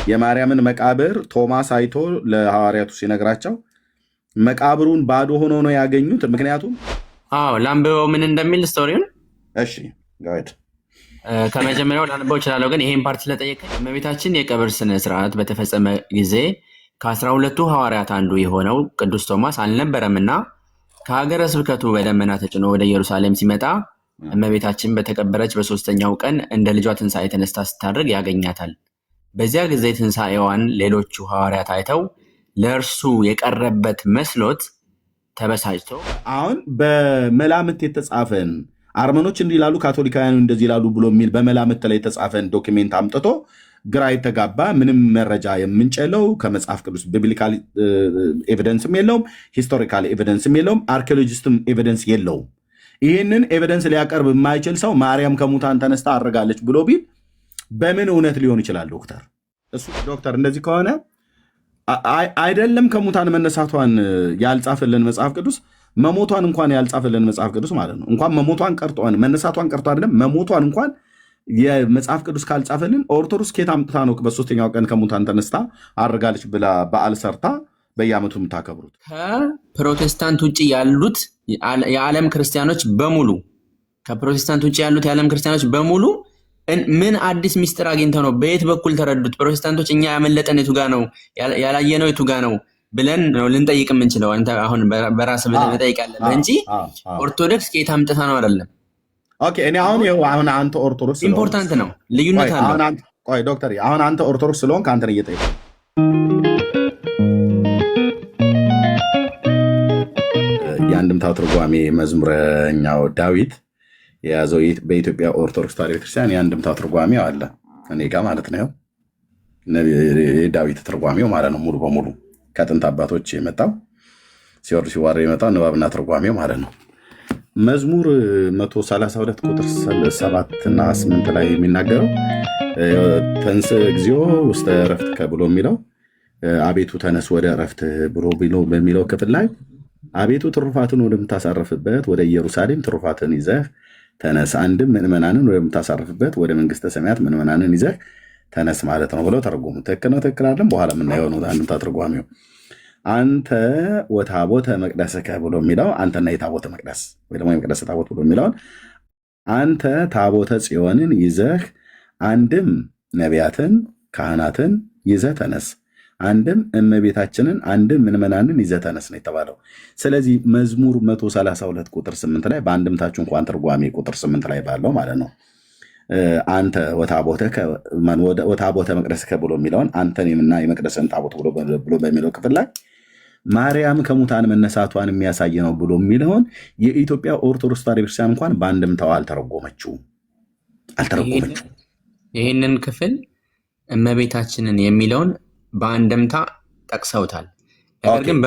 የማርያምን መቃብር ቶማስ አይቶ ለሐዋርያቱ ሲነግራቸው መቃብሩን ባዶ ሆኖ ነው ያገኙት። ምክንያቱም ላንብበው ምን እንደሚል ስቶሪውን። እሺ ጋይድ ከመጀመሪያው ላንብበው እችላለሁ፣ ግን ይሄን ፓርት ስለጠየቀኝ እመቤታችን የቀብር ስነ ስርዓት በተፈጸመ ጊዜ ከ12ቱ ሐዋርያት አንዱ የሆነው ቅዱስ ቶማስ አልነበረምና ከሀገረ ስብከቱ በደመና ተጭኖ ወደ ኢየሩሳሌም ሲመጣ እመቤታችን በተቀበረች በሶስተኛው ቀን እንደ ልጇ ትንሣኤ ተነስታ ስታደርግ ያገኛታል። በዚያ ጊዜ ትንሣኤዋን ሌሎቹ ሐዋርያት አይተው ለእርሱ የቀረበት መስሎት ተበሳጭቶ፣ አሁን በመላምት የተጻፈን አርመኖች እንዲህ ይላሉ፣ ካቶሊካውያን እንደዚህ ይላሉ ብሎ የሚል በመላምት ላይ የተጻፈን ዶክሜንት አምጥቶ ግራ የተጋባ ምንም መረጃ የምንጨለው ከመጽሐፍ ቅዱስ ቢብሊካል ኤቪደንስም የለውም፣ ሂስቶሪካል ኤቪደንስም የለውም፣ አርኪኦሎጂስትም ኤቪደንስ የለውም። ይህንን ኤቪደንስ ሊያቀርብ የማይችል ሰው ማርያም ከሙታን ተነስታ አድርጋለች ብሎ ቢል በምን እውነት ሊሆን ይችላል? ዶክተር እሱ ዶክተር እንደዚህ ከሆነ አይደለም ከሙታን መነሳቷን ያልጻፈልን መጽሐፍ ቅዱስ መሞቷን እንኳን ያልጻፈልን መጽሐፍ ቅዱስ ማለት ነው። እንኳን መሞቷን ቀርጦ መነሳቷን ቀርጦ አይደለም መሞቷን እንኳን የመጽሐፍ ቅዱስ ካልጻፈልን ኦርቶዶክስ ኬት አምጥታ ነው በሶስተኛው ቀን ከሙታን ተነስታ አድርጋለች ብላ በዓል ሰርታ በየዓመቱ የምታከብሩት? ከፕሮቴስታንት ውጭ ያሉት የዓለም ክርስቲያኖች በሙሉ ከፕሮቴስታንት ውጭ ያሉት የዓለም ክርስቲያኖች በሙሉ ምን አዲስ ሚስጥር አግኝተው ነው? በየት በኩል ተረዱት? ፕሮቴስታንቶች እኛ ያመለጠን የቱ ጋ ነው ያላየነው የቱ ጋ ነው ብለን ነው ልንጠይቅ የምንችለው። አንተ በራስ ብለን እንጠይቃለን እንጂ ኦርቶዶክስ ከየት አምጥታ ነው አይደለም። ኦኬ እኔ አሁን አንተ ኦርቶዶክስ ኢምፖርታንት ነው፣ ልዩነት አለው። ቆይ ዶክተር አሁን አንተ ኦርቶዶክስ ስለሆንክ አንተን እየጠየቅ የአንድምታው ትርጓሜ መዝሙረኛው ዳዊት የያዘው በኢትዮጵያ ኦርቶዶክስ ተዋሕዶ ቤተክርስቲያን የአንድምታው ትርጓሜው አለ እኔ ጋ ማለት ነው። የዳዊት ትርጓሜው ማለት ነው ሙሉ በሙሉ ከጥንት አባቶች የመጣው ሲወርድ ሲዋረድ የመጣው ንባብና ትርጓሜው ማለት ነው። መዝሙር 132 ቁጥር 7 እና 8 ላይ የሚናገረው ተንሥእ እግዚኦ ውስተ ዕረፍትከ ብሎ የሚለው አቤቱ ተነስ ወደ ዕረፍት ብሎ በሚለው ክፍል ላይ አቤቱ ትሩፋትን ወደምታሳርፍበት ወደ ኢየሩሳሌም ትሩፋትን ይዘህ ተነስ፣ አንድም ምዕመናንን ወደምታሳርፍበት ወደ መንግስተ ሰማያት ምዕመናንን ይዘህ ተነስ ማለት ነው ብለው ተረጎሙ። ትክክል ነው፣ ትክክል አይደለም? በኋላ የምናየው ነው አንድምታ ትርጓሜው። አንተ ወታቦተ መቅደስከ ብሎ የሚለው አንተና የታቦተ መቅደስ ወይ ደግሞ የመቅደስ ታቦት ብሎ የሚለውን አንተ ታቦተ ጽዮንን ይዘህ አንድም ነቢያትን ካህናትን ይዘህ ተነስ፣ አንድም እመቤታችንን አንድም ምዕመናንን ይዘህ ተነስ ነው የተባለው። ስለዚህ መዝሙር 132 ቁጥር 8 ላይ በአንድምታችሁ እንኳን ትርጓሜ ቁጥር 8 ላይ ባለው ማለት ነው አንተ ወታቦተ መቅደስከ ብሎ የሚለውን አንተንና የመቅደስን ታቦት ብሎ በሚለው ክፍል ላይ ማርያም ከሙታን መነሳቷን የሚያሳይ ነው ብሎ የሚለውን የኢትዮጵያ ኦርቶዶክስ ተዋሕዶ ቤተክርስቲያን እንኳን በአንድምታው አልተረጎመችውም። ይህንን ክፍል እመቤታችንን የሚለውን በአንድምታ ጠቅሰውታል። ነገር ግን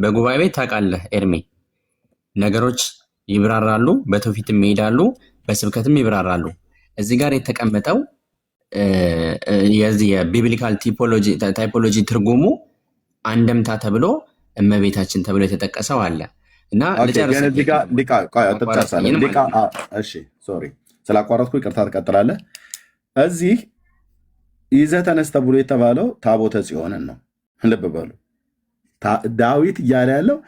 በጉባኤ ቤት ታውቃለህ ኤርሜ ነገሮች ይብራራሉ፣ በትውፊትም ይሄዳሉ፣ በስብከትም ይብራራሉ። እዚህ ጋር የተቀመጠው የዚህ የቢብሊካል ታይፖሎጂ ትርጉሙ አንድምታ ተብሎ እመቤታችን ተብሎ የተጠቀሰው አለ እና ስላቋረጥኩ ይቅርታ ትቀጥላለህ። እዚህ ይዘህ ተነስ ተብሎ የተባለው ታቦተ ጽዮንን ነው። ልብ በሉ ዳዊት እያለ ያለው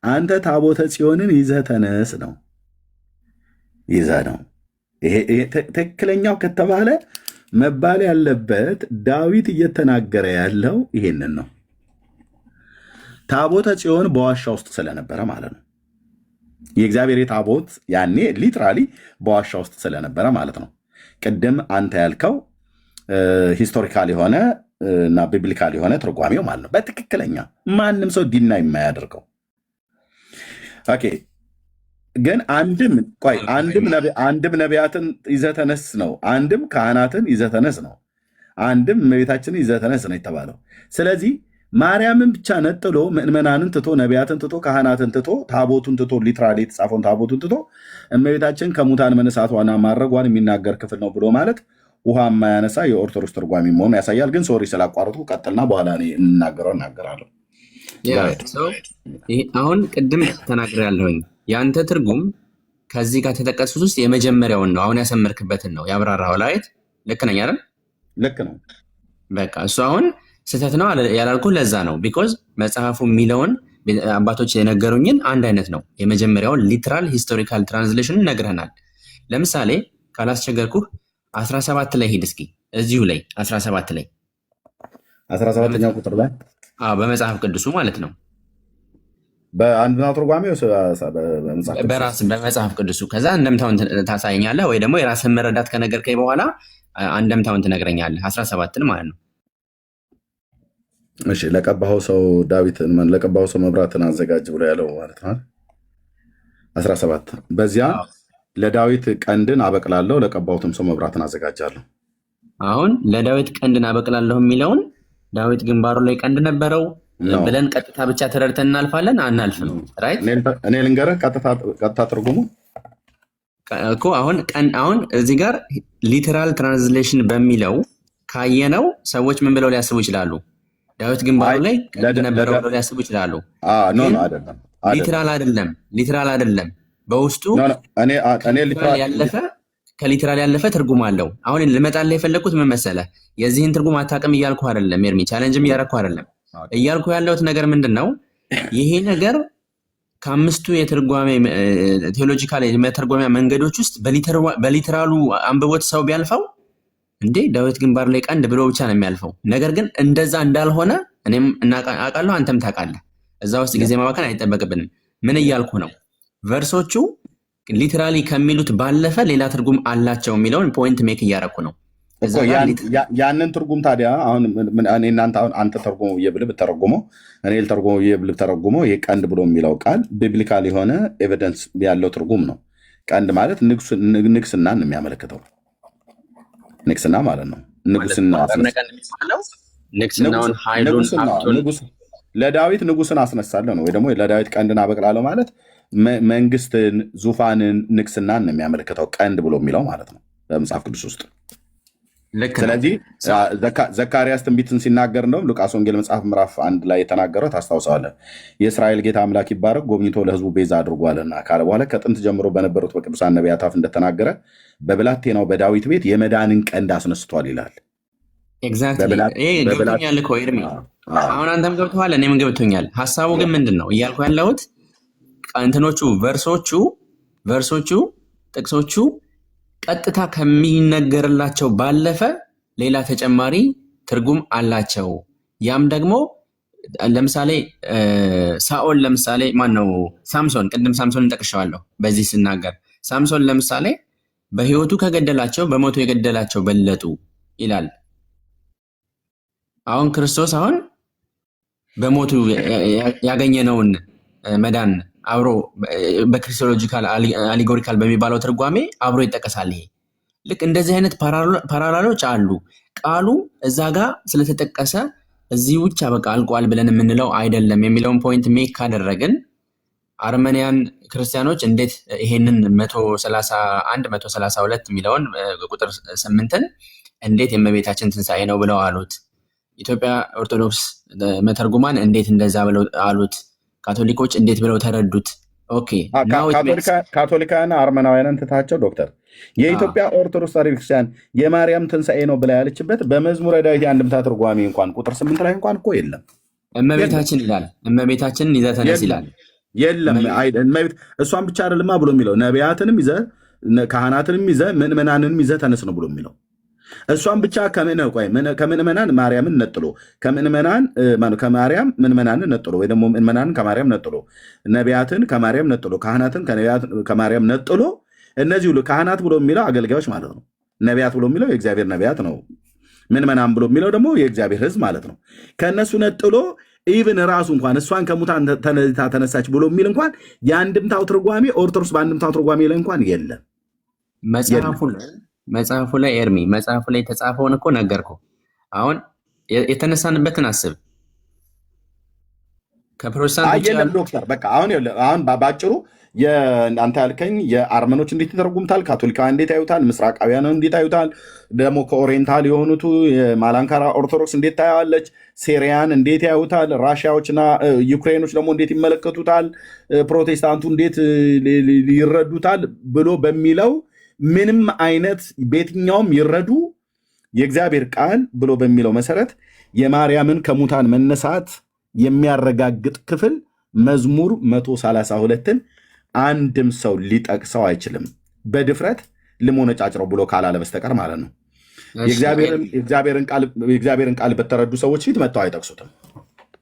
አንተ ታቦተ ጽዮንን ይዘህ ተነስ ነው። ይዘህ ነው። ይሄ ትክክለኛው ከተባለ መባል ያለበት ዳዊት እየተናገረ ያለው ይሄንን ነው። ታቦተ ጽዮን በዋሻ ውስጥ ስለነበረ ማለት ነው። የእግዚአብሔር ታቦት ያኔ ሊትራሊ በዋሻ ውስጥ ስለነበረ ማለት ነው። ቅድም አንተ ያልከው ሂስቶሪካል የሆነ እና ቢብሊካል የሆነ ትርጓሜው ማለት ነው። በትክክለኛ ማንም ሰው ዲና የማያደርገው ኦኬ። ግን አንድም ነቢያትን ይዘህ ተነስ ነው፣ አንድም ካህናትን ይዘህ ተነስ ነው፣ አንድም እመቤታችንን ይዘህ ተነስ ነው የተባለው። ስለዚህ ማርያምን ብቻ ነጥሎ ምዕመናንን ትቶ ነቢያትን ትቶ ካህናትን ትቶ ታቦቱን ትቶ ሊትራሊ የተጻፈውን ታቦቱን ትቶ እመቤታችን ከሙታን መነሳቷና ማድረጓን የሚናገር ክፍል ነው ብሎ ማለት ውሃ የማያነሳ የኦርቶዶክስ ትርጓሚ መሆኑ ያሳያል። ግን ሶሪ ስላቋረጡ ቀጥልና በኋላ እናገራለሁ። አሁን ቅድም ተናግሬያለሁኝ። የአንተ ትርጉም ከዚህ ጋር ተጠቀሱት ውስጥ የመጀመሪያውን ነው። አሁን ያሰመርክበትን ነው ያብራራው። ላይት ልክ ነኝ አይደል? ልክ ነው። በቃ እሱ አሁን ስህተት ነው ያላልኩ ለዛ ነው። ቢኮዝ መጽሐፉ የሚለውን አባቶች የነገሩኝን አንድ አይነት ነው። የመጀመሪያውን ሊትራል ሂስቶሪካል ትራንስሌሽን ነግረናል። ለምሳሌ ካላስቸገርኩህ 17 ላይ ሂድ እስኪ፣ እዚሁ ላይ 17 ላይ 17ኛው ቁጥር ላይ በመጽሐፍ ቅዱሱ ማለት ነው። በአንድምታ ትርጓሜ በራስ በመጽሐፍ ቅዱሱ ከዛ አንደምታውን ታሳየኛለህ፣ ወይ ደግሞ የራስህን መረዳት ከነገርከኝ በኋላ አንደምታውን ትነግረኛለህ። 17ን ማለት ነው። እሺ ለቀባኸው ሰው ዳዊትን ለቀባኸው ሰው መብራትን አዘጋጅ ብሎ ያለው ማለት ነው። 17 በዚያ ለዳዊት ቀንድን አበቅላለሁ ለቀባሁትም ሰው መብራትን አዘጋጃለሁ። አሁን ለዳዊት ቀንድን አበቅላለሁ የሚለውን ዳዊት ግንባሩ ላይ ቀንድ ነበረው ብለን ቀጥታ ብቻ ተረድተን እናልፋለን? አናልፍም። ራይት እኔ ልንገርህ ቀጥታ ትርጉሙ እኮ አሁን እዚህ ጋር ሊተራል ትራንስሌሽን በሚለው ካየነው ሰዎች ምን ብለው ሊያስቡ ይችላሉ? ዳዊት ግንባሩ ላይ ቀንድ ነበረው ብለው ሊያስቡ ይችላሉ። ሊተራል አይደለም። በውስጡ ከሊተራል ያለፈ ትርጉም አለው። አሁን ልመጣልህ የፈለግኩት ምን መሰለህ? የዚህን ትርጉም አታውቅም እያልኩ አይደለም ኤርሚ፣ ቻሌንጅም እያደረኩ አይደለም። እያልኩ ያለሁት ነገር ምንድን ነው? ይሄ ነገር ከአምስቱ የትርጓሜ ቴዎሎጂካል የመተርጎሚያ መንገዶች ውስጥ በሊተራሉ አንብቦት ሰው ቢያልፈው እንዴ ዳዊት ግንባር ላይ ቀንድ ብሎ ብቻ ነው የሚያልፈው። ነገር ግን እንደዛ እንዳልሆነ እኔም አውቃለሁ፣ አንተም ታውቃለህ። እዛ ውስጥ ጊዜ ማባከን አይጠበቅብንም። ምን እያልኩ ነው? ቨርሶቹ ሊተራሊ ከሚሉት ባለፈ ሌላ ትርጉም አላቸው የሚለውን ፖይንት ሜክ እያደረኩ ነው። ያንን ትርጉም ታዲያ አሁን እናንተ አሁን አንተ ተርጉሞ ብዬ ብተረጉመው እኔ ልተርጉሞ ብዬ ብተረጉመው ይሄ ቀንድ ብሎ የሚለው ቃል ቢብሊካል የሆነ ኤቪደንስ ያለው ትርጉም ነው። ቀንድ ማለት ንግስናን የሚያመለክተው ንግስና ማለት ነው። ለዳዊት ንጉስን አስነሳለሁ ነው፣ ወይ ደግሞ ለዳዊት ቀንድን አበቅላለሁ ማለት መንግስትን፣ ዙፋንን፣ ንግስናን የሚያመለክተው ቀንድ ብሎ የሚለው ማለት ነው በመጽሐፍ ቅዱስ ውስጥ። ስለዚህ ዘካርያስ ትንቢትን ሲናገር እንደውም ሉቃስ ወንጌል መጽሐፍ ምዕራፍ 1 ላይ የተናገረው ታስታውሰዋለህ። የእስራኤል ጌታ አምላክ ይባረክ ጎብኝቶ ለህዝቡ ቤዛ አድርጓልና ካለ በኋላ ከጥንት ጀምሮ በነበሩት በቅዱሳን ነቢያት አፍ እንደተናገረ በብላቴናው በዳዊት ቤት የመዳንን ቀንድ አስነስቷል ይላል። ገብቶኛል እኮ ኤርሚ፣ አሁን አንተም ገብቶሃል፣ እኔም ገብቶኛል። ሀሳቡ ግን ምንድን ነው እያልኩ ያለሁት እንትኖቹ ቨርሶቹ ጥቅሶቹ ቀጥታ ከሚነገርላቸው ባለፈ ሌላ ተጨማሪ ትርጉም አላቸው። ያም ደግሞ ለምሳሌ ሳኦል ለምሳሌ ማነው ሳምሶን፣ ቅድም ሳምሶን እንጠቅሸዋለሁ በዚህ ስናገር ሳምሶን ለምሳሌ በህይወቱ ከገደላቸው በሞቱ የገደላቸው በለጡ ይላል። አሁን ክርስቶስ አሁን በሞቱ ያገኘነውን መዳን አብሮ በክሪስቶሎጂካል አሊጎሪካል በሚባለው ትርጓሜ አብሮ ይጠቀሳል። ይሄ ልክ እንደዚህ አይነት ፓራላሎች አሉ። ቃሉ እዛ ጋር ስለተጠቀሰ እዚህ ብቻ በቃ አልቋል ብለን የምንለው አይደለም የሚለውን ፖይንት ሜክ ካደረግን አርመኒያን ክርስቲያኖች እንዴት ይሄንን 131 132 የሚለውን ቁጥር 8ን እንዴት የእመቤታችን ትንሣኤ ነው ብለው አሉት? ኢትዮጵያ ኦርቶዶክስ መተርጉማን እንዴት እንደዛ ብለው አሉት? ካቶሊኮች እንዴት ብለው ተረዱት? ኦኬ ካቶሊካውያን አርመናውያንን ትታቸው ዶክተር የኢትዮጵያ ኦርቶዶክስ ቤተክርስቲያን የማርያም ትንሣኤ ነው ብላ ያለችበት በመዝሙረ ዳዊት የአንድምታ ትርጓሜ እንኳን ቁጥር 8 ላይ እንኳን እኮ የለም። እመቤታችን ይላል። እመቤታችንን ይዘህ ተነስ ይላል። የለም እሷን ብቻ አይደለማ ብሎ የሚለው ነቢያትንም ይዘህ ካህናትንም ይዘህ ምዕመናንንም ይዘህ ተነስ ነው ብሎ የሚለው። እሷን ብቻ ከምዕመናን ማርያምን ነጥሎ ከማርያም ምዕመናንን ነጥሎ ወይ ደግሞ ምዕመናንን ከማርያም ነጥሎ ነቢያትን ከማርያም ነጥሎ ካህናትን ከማርያም ነጥሎ እነዚህ ሁሉ ካህናት ብሎ የሚለው አገልጋዮች ማለት ነው። ነቢያት ብሎ የሚለው የእግዚአብሔር ነቢያት ነው። ምዕመናን ብሎ የሚለው ደግሞ የእግዚአብሔር ሕዝብ ማለት ነው። ከእነሱ ነጥሎ ኢቭን ራሱ እንኳን እሷን ከሙታን ተነሳች ብሎ የሚል እንኳን የአንድምታው ትርጓሜ ኦርቶዶክስ በአንድምታው ትርጓሜ ላይ እንኳን የለም። መጽሐፉ ላይ ኤርሚ መጽሐፉ ላይ የተጻፈውን እኮ ነገርኩ። አሁን የተነሳንበትን አስብ። ከፕሮቴስታንት ዶክተር በቃ አሁን ባጭሩ አንተ ያልከኝ የአርመኖች እንዴት ይተረጉምታል፣ ካቶሊካውያን እንዴት ያዩታል፣ ምስራቃውያን እንዴት ያዩታል፣ ደግሞ ከኦሪየንታል የሆኑቱ የማላንካራ ኦርቶዶክስ እንዴት ታያዋለች፣ ሴሪያን እንዴት ያዩታል፣ ራሽያዎችና ዩክሬኖች ደግሞ እንዴት ይመለከቱታል፣ ፕሮቴስታንቱ እንዴት ይረዱታል ብሎ በሚለው ምንም አይነት በየትኛውም ይረዱ የእግዚአብሔር ቃል ብሎ በሚለው መሰረት የማርያምን ከሙታን መነሳት የሚያረጋግጥ ክፍል መዝሙር 132ን አንድም ሰው ሊጠቅሰው አይችልም፣ በድፍረት ልሞነጫጭረው ብሎ ካላለ በስተቀር ማለት ነው። የእግዚአብሔርን ቃል በተረዱ ሰዎች ፊት መጥተው አይጠቅሱትም።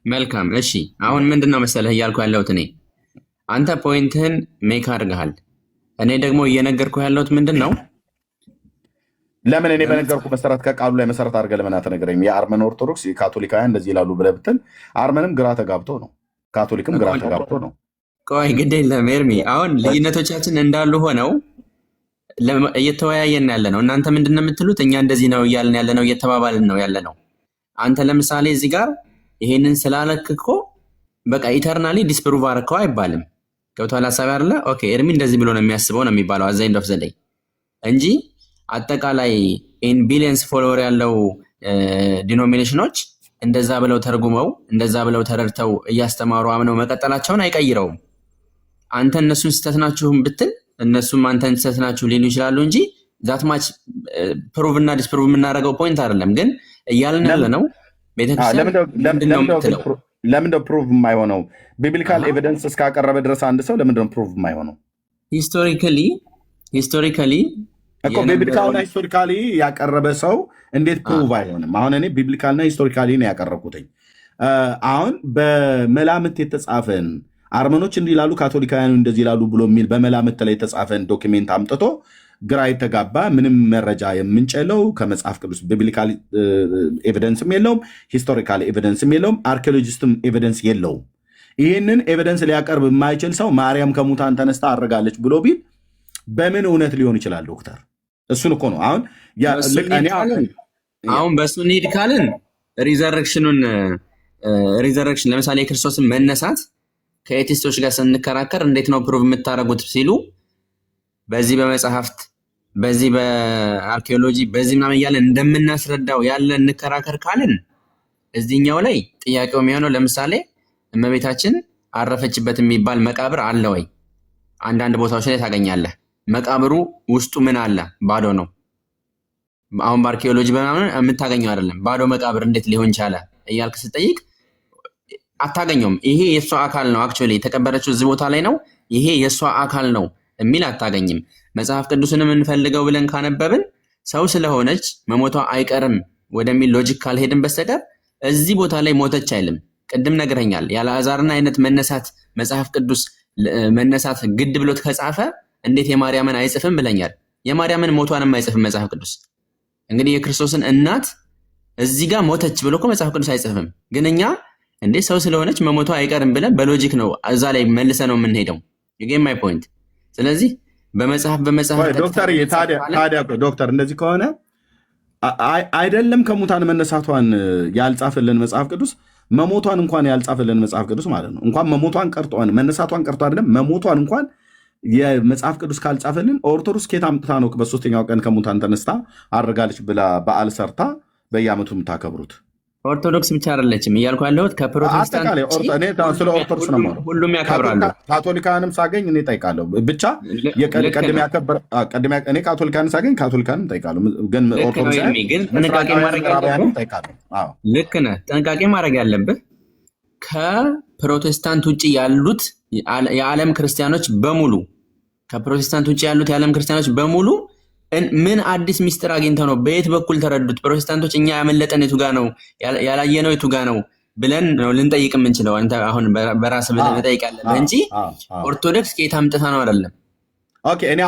መልካም። እሺ አሁን ምንድን ነው መሰለህ እያልኩ ያለሁት እኔ አንተ ፖይንትህን ሜክ አድርገሃል። እኔ ደግሞ እየነገርኩ ያለሁት ምንድን ነው፣ ለምን እኔ በነገርኩ መሰረት ከቃሉ ላይ መሰረት አድርገህ ለምን አትነግረኝም? የአርመን ኦርቶዶክስ የካቶሊካውያን እንደዚህ ይላሉ ብለህ ብትል አርመንም ግራ ተጋብቶ ነው፣ ካቶሊክም ግራ ተጋብቶ ነው። ቆይ ግድ የለም ኤርሚ፣ አሁን ልዩነቶቻችን እንዳሉ ሆነው እየተወያየን ያለ ነው። እናንተ ምንድን ነው የምትሉት? እኛ እንደዚህ ነው እያልን ያለ ነው፣ እየተባባልን ነው ያለ ነው። አንተ ለምሳሌ እዚህ ጋር ይሄንን ስላለክ እኮ በቃ ኢተርናሊ ዲስፕሩቭ አረከው አይባልም። ገብቶሃል ሀሳብ አይደለ? ኦኬ ኤርሚ እንደዚህ ብሎ ነው የሚያስበው ነው የሚባለው አት ዘ ኤንድ ኦፍ ዘ ዴይ እንጂ አጠቃላይ ኢን ቢሊየንስ ፎሎወር ያለው ዲኖሚኔሽኖች እንደዛ ብለው ተርጉመው እንደዛ ብለው ተረድተው እያስተማሩ አምነው መቀጠላቸውን አይቀይረውም። አንተ እነሱን ስህተት ናችሁም ብትል እነሱም አንተን ስህተት ናችሁ ሊሉ ይችላሉ እንጂ ዛት ማች ፕሩቭ እና ዲስፕሩቭ የምናደርገው ፖይንት አይደለም። ግን እያልን ያለ ነው ቤተክርስቲያን ለምንድነው ፕሩቭ የማይሆነው? ቢብሊካል ኤቪደንስ እስካቀረበ ድረስ አንድ ሰው ለምንድነው ፕሩቭ የማይሆነው? ሂስቶሪካሊ እኮ ቢብሊካልና ሂስቶሪካሊ ያቀረበ ሰው እንዴት ፕሩቭ አይሆንም? አሁን እኔ ቢብሊካልና ሂስቶሪካሊ ነው ያቀረብኩትኝ። አሁን በመላምት የተጻፈን አርመኖች እንዲህ ይላሉ፣ ካቶሊካውያን እንደዚህ ይላሉ ብሎ የሚል በመላምት ላይ የተጻፈን ዶክሜንት አምጥቶ ግራ የተጋባ ምንም መረጃ የምንጨለው ከመጽሐፍ ቅዱስ ቢብሊካል ኤቪደንስም የለውም፣ ሂስቶሪካል ኤቪደንስም የለውም፣ አርኪኦሎጂስትም ኤቪደንስ የለውም። ይህንን ኤቪደንስ ሊያቀርብ የማይችል ሰው ማርያም ከሙታን ተነስታ አድርጋለች ብሎ ቢል በምን እውነት ሊሆን ይችላል? ዶክተር እሱን እኮ ነው አሁን በእሱ እንሂድ ካልን ሪዘረክሽን ለምሳሌ የክርስቶስን መነሳት ከኤቲስቶች ጋር ስንከራከር እንዴት ነው ፕሩቭ የምታደርጉት ሲሉ በዚህ በመጽሐፍት በዚህ በአርኪኦሎጂ በዚህ ምናምን እያለን እንደምናስረዳው ያለ እንከራከር ካልን እዚህኛው ላይ ጥያቄው የሚሆነው ለምሳሌ እመቤታችን አረፈችበት የሚባል መቃብር አለ ወይ? አንዳንድ ቦታዎች ላይ ታገኛለህ። መቃብሩ ውስጡ ምን አለ? ባዶ ነው። አሁን በአርኪኦሎጂ በምናምን የምታገኘው አይደለም። ባዶ መቃብር እንዴት ሊሆን ቻለ እያልክ ስጠይቅ አታገኘውም። ይሄ የእሷ አካል ነው፣ አክቹዋሊ የተቀበረችው እዚህ ቦታ ላይ ነው፣ ይሄ የእሷ አካል ነው የሚል አታገኝም። መጽሐፍ ቅዱስንም እንፈልገው ብለን ካነበብን ሰው ስለሆነች መሞቷ አይቀርም ወደሚል ሎጂክ ካልሄድን በስተቀር እዚህ ቦታ ላይ ሞተች አይልም። ቅድም ነግረኛል። ያለ አዛርና አይነት መነሳት መጽሐፍ ቅዱስ መነሳት ግድ ብሎት ከጻፈ እንዴት የማርያምን አይጽፍም ብለኛል። የማርያምን ሞቷንም አይጽፍም መጽሐፍ ቅዱስ። እንግዲህ የክርስቶስን እናት እዚህ ጋር ሞተች ብሎ እኮ መጽሐፍ ቅዱስ አይጽፍም። ግን እኛ እንዴ ሰው ስለሆነች መሞቷ አይቀርም ብለን በሎጂክ ነው እዛ ላይ መልሰ ነው የምንሄደው። ዩጌም ማይ ፖይንት። ስለዚህ በመጽሐፍ ዶክተር እንደዚህ ከሆነ አይደለም ከሙታን መነሳቷን ያልጻፈልን መጽሐፍ ቅዱስ መሞቷን እንኳን ያልጻፈልን መጽሐፍ ቅዱስ ማለት ነው። እንኳን መሞቷን ቀርጦ መነሳቷን ቀርጦ አይደለም መሞቷን እንኳን የመጽሐፍ ቅዱስ ካልጻፈልን ኦርቶዶክስ ኬት አምጥታ ነው በሶስተኛው ቀን ከሙታን ተነስታ አድርጋለች ብላ በዓል ሰርታ በየዓመቱ የምታከብሩት? ኦርቶዶክስ ብቻ አይደለችም እያልኩ ያለሁት ከፕሮቴስታንት ስለ ኦርቶዶክስ ነው ማለት ሁሉም ያከብራሉ። ካቶሊካንም ሳገኝ እኔ እጠይቃለሁ። ብቻ እኔ ካቶሊካንን ሳገኝ ካቶሊካንም እጠይቃለሁ። ግን ኦርቶዶክስ ልክ ነህ። ጥንቃቄ ማድረግ ያለብህ ከፕሮቴስታንት ውጭ ያሉት የዓለም ክርስቲያኖች በሙሉ ከፕሮቴስታንት ውጭ ያሉት የዓለም ክርስቲያኖች በሙሉ ምን አዲስ ሚስጥር አግኝተው ነው? በየት በኩል ተረዱት? ፕሮቴስታንቶች እኛ ያመለጠን የቱ ጋ ነው ያላየነው የቱ ጋ ነው ብለን ነው ልንጠይቅ የምንችለው። አንተ አሁን በራስ ብለህ መጠይቅ ያለብህ እንጂ ኦርቶዶክስ ከየት አምጥታ ነው አይደለም። ኦኬ እኔ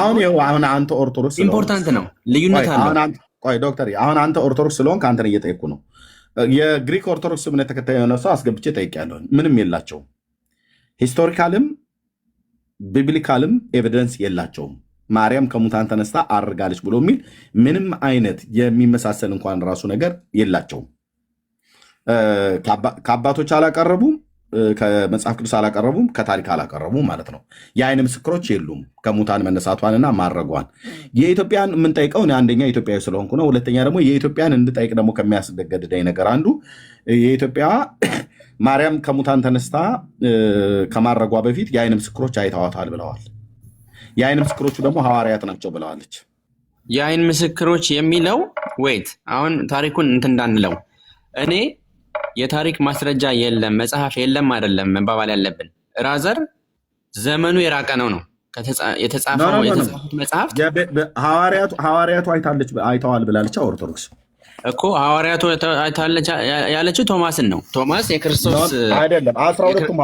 አሁን አንተ ኦርቶዶክስ ኢምፖርታንት ነው፣ ልዩነት አለው። ቆይ ዶክተር፣ አሁን አንተ ኦርቶዶክስ ስለሆንክ አንተን እየጠየኩ ነው። የግሪክ ኦርቶዶክስ እምነት ተከታይ የሆነ ሰው አስገብቼ ጠይቄያለሁ። ምንም የላቸውም። ሂስቶሪካልም ቢብሊካልም ኤቪደንስ የላቸውም። ማርያም ከሙታን ተነስታ አርጋለች ብሎ የሚል ምንም አይነት የሚመሳሰል እንኳን ራሱ ነገር የላቸውም። ከአባቶች አላቀረቡም፣ ከመጽሐፍ ቅዱስ አላቀረቡም፣ ከታሪክ አላቀረቡም ማለት ነው። የአይን ምስክሮች የሉም ከሙታን መነሳቷንና ማረጓን። የኢትዮጵያን የምንጠይቀው አንደኛ ኢትዮጵያዊ ስለሆንኩ ነው። ሁለተኛ ደግሞ የኢትዮጵያን እንድጠይቅ ደግሞ ከሚያስገድደኝ ነገር አንዱ የኢትዮጵያ ማርያም ከሙታን ተነስታ ከማረጓ በፊት የአይን ምስክሮች አይተዋታል ብለዋል። የአይን ምስክሮቹ ደግሞ ሐዋርያት ናቸው ብለዋለች። የአይን ምስክሮች የሚለው ወይት አሁን ታሪኩን እንትን እንዳንለው እኔ የታሪክ ማስረጃ የለም መጽሐፍ የለም አይደለም መባባል ያለብን ራዘር ዘመኑ የራቀ ነው የተጻፈው መጽሐፍ ሐዋርያቱ አይተዋል ብላለች ኦርቶዶክስ እኮ ሐዋርያቱ አይተዋለች ያለችው ቶማስን ነው። ቶማስ የክርስቶስ አይደለም 12ቱም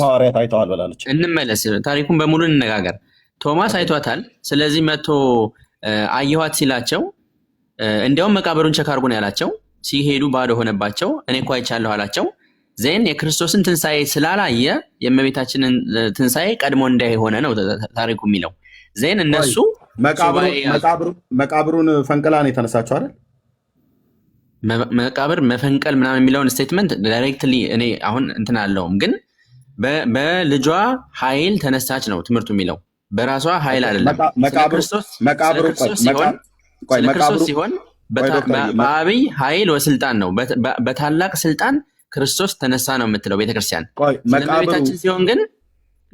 ሐዋርያት አይተዋል ብላለች። እንመለስ፣ ታሪኩን በሙሉ እንነጋገር። ቶማስ አይቷታል። ስለዚህ መጥቶ አየኋት ሲላቸው እንዲያውም መቃብሩን ቸክ አድርጉ ነው ያላቸው። ሲሄዱ ባዶ ሆነባቸው። እኔ እኮ አይቻለሁ አላቸው። ዜን የክርስቶስን ትንሣኤ ስላላየ የእመቤታችንን ትንሣኤ ቀድሞ እንዳይሆነ ነው ታሪኩ የሚለው። ዜን እነሱ መቃብሩን ፈንቅላ ነው የተነሳቸው አይደል? መቃብር መፈንቀል ምናምን የሚለውን ስቴትመንት ዳይሬክትሊ እኔ አሁን እንትን አለውም፣ ግን በልጇ ኃይል ተነሳች ነው ትምህርቱ የሚለው። በራሷ ኃይል አይደለም። ስለ ክርስቶስ ሲሆን በአብይ ኃይል ወስልጣን ነው። በታላቅ ስልጣን ክርስቶስ ተነሳ ነው የምትለው ቤተክርስቲያን። ስለቤታችን ሲሆን ግን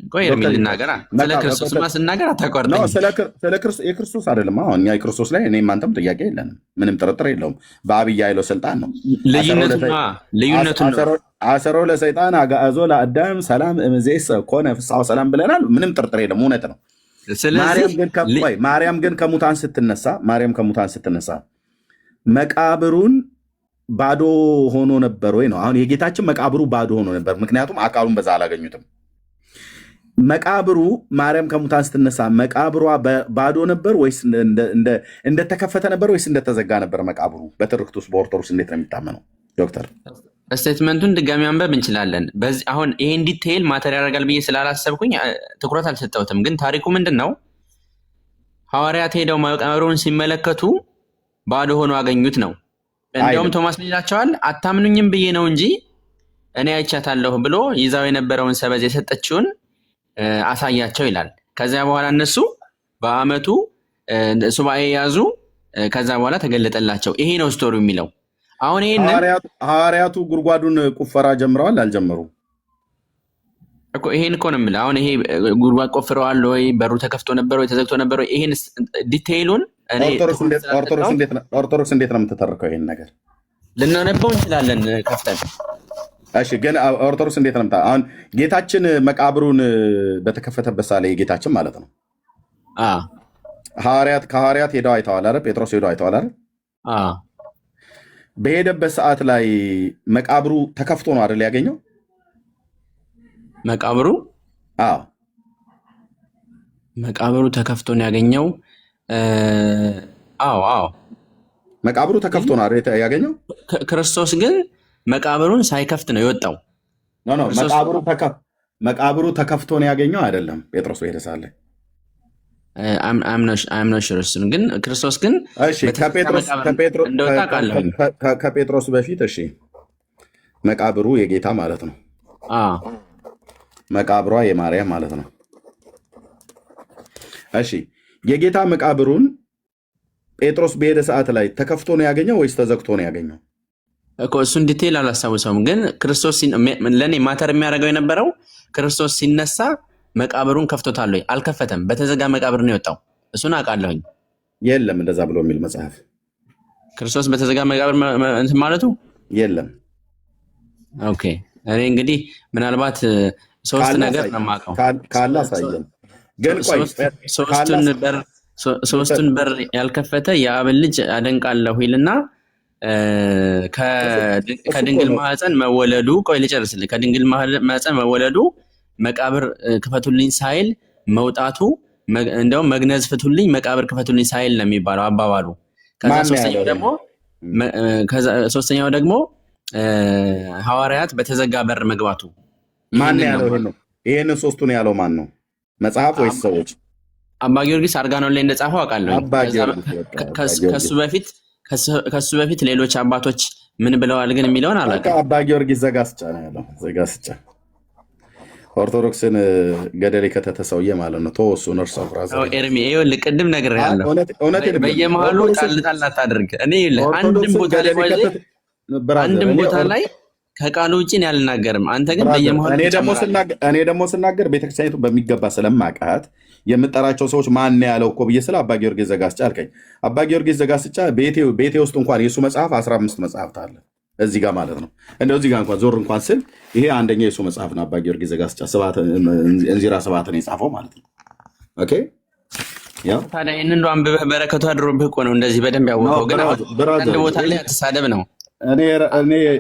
ቆይ እርሚ ልናገራ ስለ ክርስቶስ ማስናገር አታቋርጠኝ። የክርስቶስ አይደለም። አሁን እኛ የክርስቶስ ላይ እኔም አንተም ጥያቄ የለንም፣ ምንም ጥርጥር የለውም። በአብይ ኃይል ወስልጣን ነው። ልዩነቱን አሰሮ ለሰይጣን አጋዞ ለአዳም ሰላም እምዜስ ኮነ ፍስሐ ሰላም ብለናል። ምንም ጥርጥር የለም፣ እውነት ነው። ማርያም ግን ከሙታን ስትነሳ መቃብሩን ባዶ ሆኖ ነበር ወይ ነው? አሁን የጌታችን መቃብሩ ባዶ ሆኖ ነበር፣ ምክንያቱም አካሉን በዛ አላገኙትም። መቃብሩ ማርያም ከሙታን ስትነሳ መቃብሯ ባዶ ነበር ወይስ እንደተከፈተ ነበር ወይስ እንደተዘጋ ነበር? መቃብሩ በትርክት ውስጥ በኦርቶዶክስ እንዴት ነው የሚታመነው? ዶክተር ስቴትመንቱን ድጋሚ አንበብ እንችላለን። አሁን ይሄን ዲቴይል ማተር ያደርጋል ብዬ ስላላሰብኩኝ ትኩረት አልሰጠሁትም። ግን ታሪኩ ምንድን ነው? ሐዋርያት ሄደው መቃብሩን ሲመለከቱ ባዶ ሆኖ አገኙት ነው። እንዲያውም ቶማስ ምን ይላቸዋል? አታምኑኝም ብዬ ነው እንጂ እኔ አይቻታለሁ ብሎ ይዛው የነበረውን ሰበዝ የሰጠችውን አሳያቸው ይላል። ከዚያ በኋላ እነሱ በአመቱ ሱባኤ ያዙ። ከዛ በኋላ ተገለጠላቸው። ይሄ ነው ስቶሪው የሚለው። አሁን ይሄን ሐዋርያቱ ጉድጓዱን ቁፈራ ጀምረዋል አልጀመሩም እኮ? ይሄን እኮ ነው የምልህ። አሁን ይሄ ጉድጓድ ቆፍረዋል ወይ በሩ ተከፍቶ ነበር ወይ ተዘግቶ ነበር ወይ? ይሄን ዲቴይሉን ኦርቶዶክስ እንዴት ነው የምትተርከው? ይሄን ነገር ልናነበው እንችላለን ከፍተን። እሺ፣ ግን ኦርቶዶክስ እንዴት ነው አሁን ጌታችን መቃብሩን በተከፈተበት ሳለ ጌታችን ማለት ነው ከሐዋርያት ሄደው አይተዋል አይደል? ጴጥሮስ ሄደው አይተዋል አይደል? በሄደበት ሰዓት ላይ መቃብሩ ተከፍቶ ነው አይደል ያገኘው? መቃብሩ ተከፍቶ ነው ያገኘው። መቃብሩ ተከፍቶ ነው አይደል ያገኘው? ክርስቶስ ግን መቃብሩን ሳይከፍት ነው የወጣው። መቃብሩ ተከፍቶ ነው ያገኘው አይደለም? ጴጥሮስ በሄደ ሳለ እሱን ግን ክርስቶስ ግን ከጴጥሮስ በፊት እሺ፣ መቃብሩ የጌታ ማለት ነው። መቃብሯ የማርያም ማለት ነው። እሺ፣ የጌታ መቃብሩን ጴጥሮስ በሄደ ሰዓት ላይ ተከፍቶ ነው ያገኘው ወይስ ተዘግቶ ነው ያገኘው? እሱን ዲቴይል አላስታውሰውም፣ ግን ክርስቶስ ለእኔ ማተር የሚያደርገው የነበረው ክርስቶስ ሲነሳ መቃብሩን ከፍቶታል ወይ? አልከፈተም። በተዘጋ መቃብር ነው የወጣው። እሱን አውቃለሁኝ። የለም እንደዛ ብሎ የሚል መጽሐፍ ክርስቶስ በተዘጋ መቃብር እንትን ማለቱ የለም። ኦኬ፣ እኔ እንግዲህ ምናልባት ሶስት ነገር ነው የማውቀው። ካለ አሳየን። ግን ቆይ ሶስቱን በር ያልከፈተ የአብን ልጅ አደንቃለሁ ይልና ከድንግል ማህፀን መወለዱ፣ ቆይ ልጨርስልህ። ከድንግል ማህፀን መወለዱ፣ መቃብር ክፈቱልኝ ሳይል መውጣቱ፣ እንደውም መግነዝ ፍቱልኝ መቃብር ክፈቱልኝ ሳይል ነው የሚባለው አባባሉ። ከዛ ሶስተኛው ደግሞ ሐዋርያት በተዘጋ በር መግባቱ። ማን ያለው ይሄን ሶስቱን ያለው ማን ነው? መጽሐፍ ወይስ ሰዎች? አባ ጊዮርጊስ አርጋኖን ላይ እንደጻፈው አውቃለሁ። ከሱ በፊት ሌሎች አባቶች ምን ብለዋል ግን የሚለውን አላውቅም። አባ ጊዮርጊስ ዘጋስጫ ነው ያለው። ዘጋስጫ ኦርቶዶክስን ገደል የከተተ ሰውዬ ማለት ነው። ተወሱን እርሳው ብራዘር ኤርሚ ይኸውልህ፣ ቅድም ነግሬሃለሁ። በየመሃሉ ጣል አታድርግ። እኔ አንድም ቦታ ላይ ከቃሉ ውጭ እኔ አልናገርም። አንተ ግን በየመሀሉ እኔ ደግሞ ስናገር ቤተክርስቲያኒቱ በሚገባ ስለማውቃት የምጠራቸው ሰዎች ማን ያለው እኮ ብዬ ስለ አባ ጊዮርጊስ ዘጋስጫ አልከኝ። አባ ጊዮርጊስ ዘጋስጫ ቤቴ ውስጥ እንኳን የእሱ መጽሐፍ 15 መጽሐፍት አለ እዚህ ጋር ማለት ነው። እንደው እዚህ ጋር እንኳን ዞር እንኳን ስል ይሄ አንደኛ የእሱ መጽሐፍ ነው። አባ ጊዮርጊስ ዘጋስጫ እንዚራ ስብሐትን የጻፈው ማለት ነው። ኦኬ ያው ታዲያ ይህን እንደው አንብበህ በረከቱ አድሮብህ እኮ ነው እንደዚህ በደንብ ያወቀው። ግን አንድ ቦታ ላይ አትሳደብ ነው። እኔ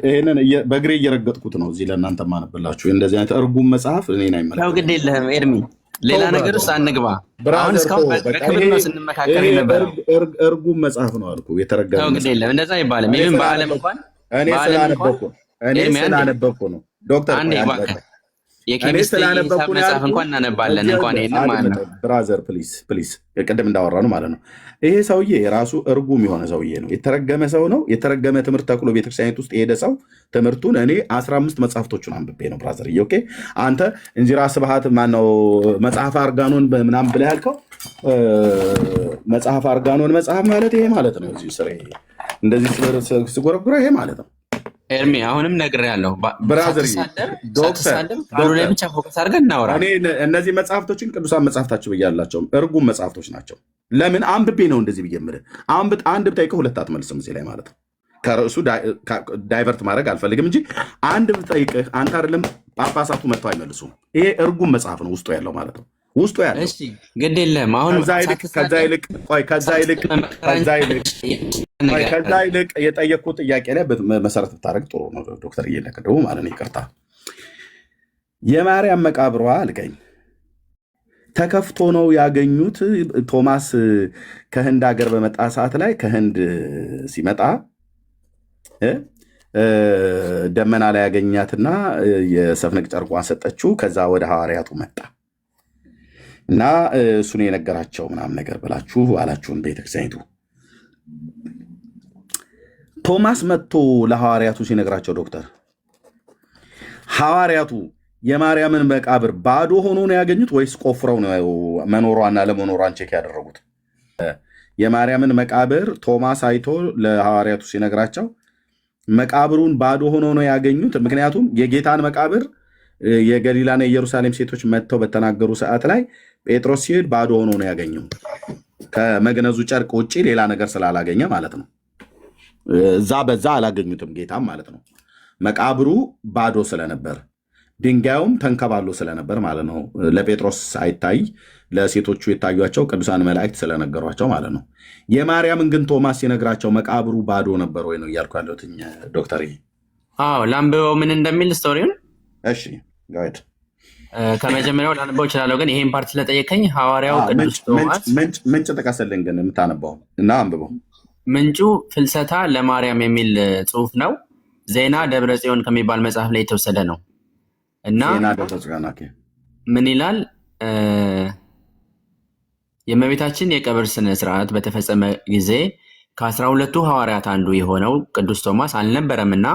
ይሄንን በእግሬ እየረገጥኩት ነው እዚህ ለእናንተ ማነብላችሁ። እንደዚህ አይነት እርጉም መጽሐፍ እኔን አይመለከትም። ያው ግድ የለህም ኤርሚ፣ ሌላ ነገር ውስጥ አንግባ። አሁን እስካሁን በክብር ነው ስንመካከል የነበረው። እርጉም መጽሐፍ ነው አልኩ። የተረገመ ያው ግድ የለህም እንደዛ አይባልም። ይሄን በዓለም እንኳን እኔ ስላነበብኩ ነው ዶክተር የኬሚስትሪ መጽሐፍ እንኳን እናነባለን እንኳን ይሄን ማለት ነው። ብራዘር ፕሊዝ ቅድም እንዳወራ ነው ማለት ነው። ይሄ ሰውዬ የራሱ እርጉም የሆነ ሰውዬ ነው። የተረገመ ሰው ነው። የተረገመ ትምህርት ተክሎ ቤተክርስቲያኒት ውስጥ የሄደ ሰው ትምህርቱን እኔ 15 መጽሐፍቶቹን አንብቤ ነው ብራዘር። ኦኬ አንተ እንዚራ ስብሐት ማነው መጽሐፍ አርጋኖን ምናምን ብለህ ያልከው መጽሐፍ አርጋኖን መጽሐፍ ማለት ይሄ ማለት ነው። እዚህ ስሬ እንደዚህ ስጎረጉረ ይሄ ማለት ነው። ኤርሚ አሁንም ነግሬሃለሁ ብራዘር ዶክተር ቃሉ ላይ ብቻ ፎከስ አድርገን እናወራ። እነዚህ መጽሐፍቶችን ቅዱሳን መጽሐፍታቸው ብያላቸውም እርጉም መጽሐፍቶች ናቸው። ለምን አንብቤ ነው እንደዚህ ብዬ የምልህ። አንድ ብጠይቅህ ሁለት አትመልስም እዚህ ላይ ማለት ነው። ከርዕሱ ዳይቨርት ማድረግ አልፈልግም እንጂ አንድ ብጠይቅህ አንተ አይደለም ጳጳሳቱ መጥተው አይመልሱም። ይሄ እርጉም መጽሐፍ ነው ውስጡ ያለው ማለት ነው። ውስጡ ያለው ግድ የለም። አሁን ከዛ ይልቅ የጠየቅኩት ጥያቄ ላይ መሰረት ብታደርግ ጥሩ ነው ዶክተር እየለቀደቡ ማለት ነው። ይቅርታ የማርያም መቃብሯ አልከኝ ተከፍቶ ነው ያገኙት። ቶማስ ከህንድ ሀገር በመጣ ሰዓት ላይ ከህንድ ሲመጣ ደመና ላይ ያገኛትና የሰፍነግ ጨርቋን ሰጠችው። ከዛ ወደ ሐዋርያቱ መጣ እና እሱን የነገራቸው ምናምን ነገር ብላችሁ አላችሁን ቤተክርስቲያኒቱ። ቶማስ መጥቶ ለሐዋርያቱ ሲነግራቸው ዶክተር ሐዋርያቱ የማርያምን መቃብር ባዶ ሆኖ ነው ያገኙት ወይስ ቆፍረው ነው መኖሯና ለመኖሯን ቼክ ያደረጉት? የማርያምን መቃብር ቶማስ አይቶ ለሐዋርያቱ ሲነግራቸው መቃብሩን ባዶ ሆኖ ነው ያገኙት። ምክንያቱም የጌታን መቃብር የገሊላና የኢየሩሳሌም ሴቶች መጥተው በተናገሩ ሰዓት ላይ ጴጥሮስ ሲሄድ ባዶ ሆኖ ነው ያገኘው። ከመግነዙ ጨርቅ ውጭ ሌላ ነገር ስላላገኘ ማለት ነው። በዛ አላገኙትም ጌታም ማለት ነው። መቃብሩ ባዶ ስለነበር ድንጋዩም ተንከባሎ ስለነበር ማለት ነው። ለጴጥሮስ አይታይ ለሴቶቹ የታዩቸው ቅዱሳን መላእክት ስለነገሯቸው ማለት ነው። የማርያምን ግን ቶማስ ሲነግራቸው መቃብሩ ባዶ ነበር ወይ ነው እያልኩ ያለሁት ዶክተር። ላንብበው ምን እንደሚል ስቶሪውን። እሺ ጋይድ ከመጀመሪያው ላንበው እችላለሁ፣ ግን ይሄን ፓርት ስለጠየቀኝ ሐዋርያው ቅዱስ ቶማስ ምንጭ ጥቀስልኝ ግን የምታነባው እና አንብበው። ምንጩ ፍልሰታ ለማርያም የሚል ጽሑፍ ነው። ዜና ደብረ ጽዮን ከሚባል መጽሐፍ ላይ የተወሰደ ነው እና ምን ይላል? የእመቤታችን የቀብር ስነ ስርዓት በተፈጸመ ጊዜ ከ12ቱ ሐዋርያት አንዱ የሆነው ቅዱስ ቶማስ አልነበረምና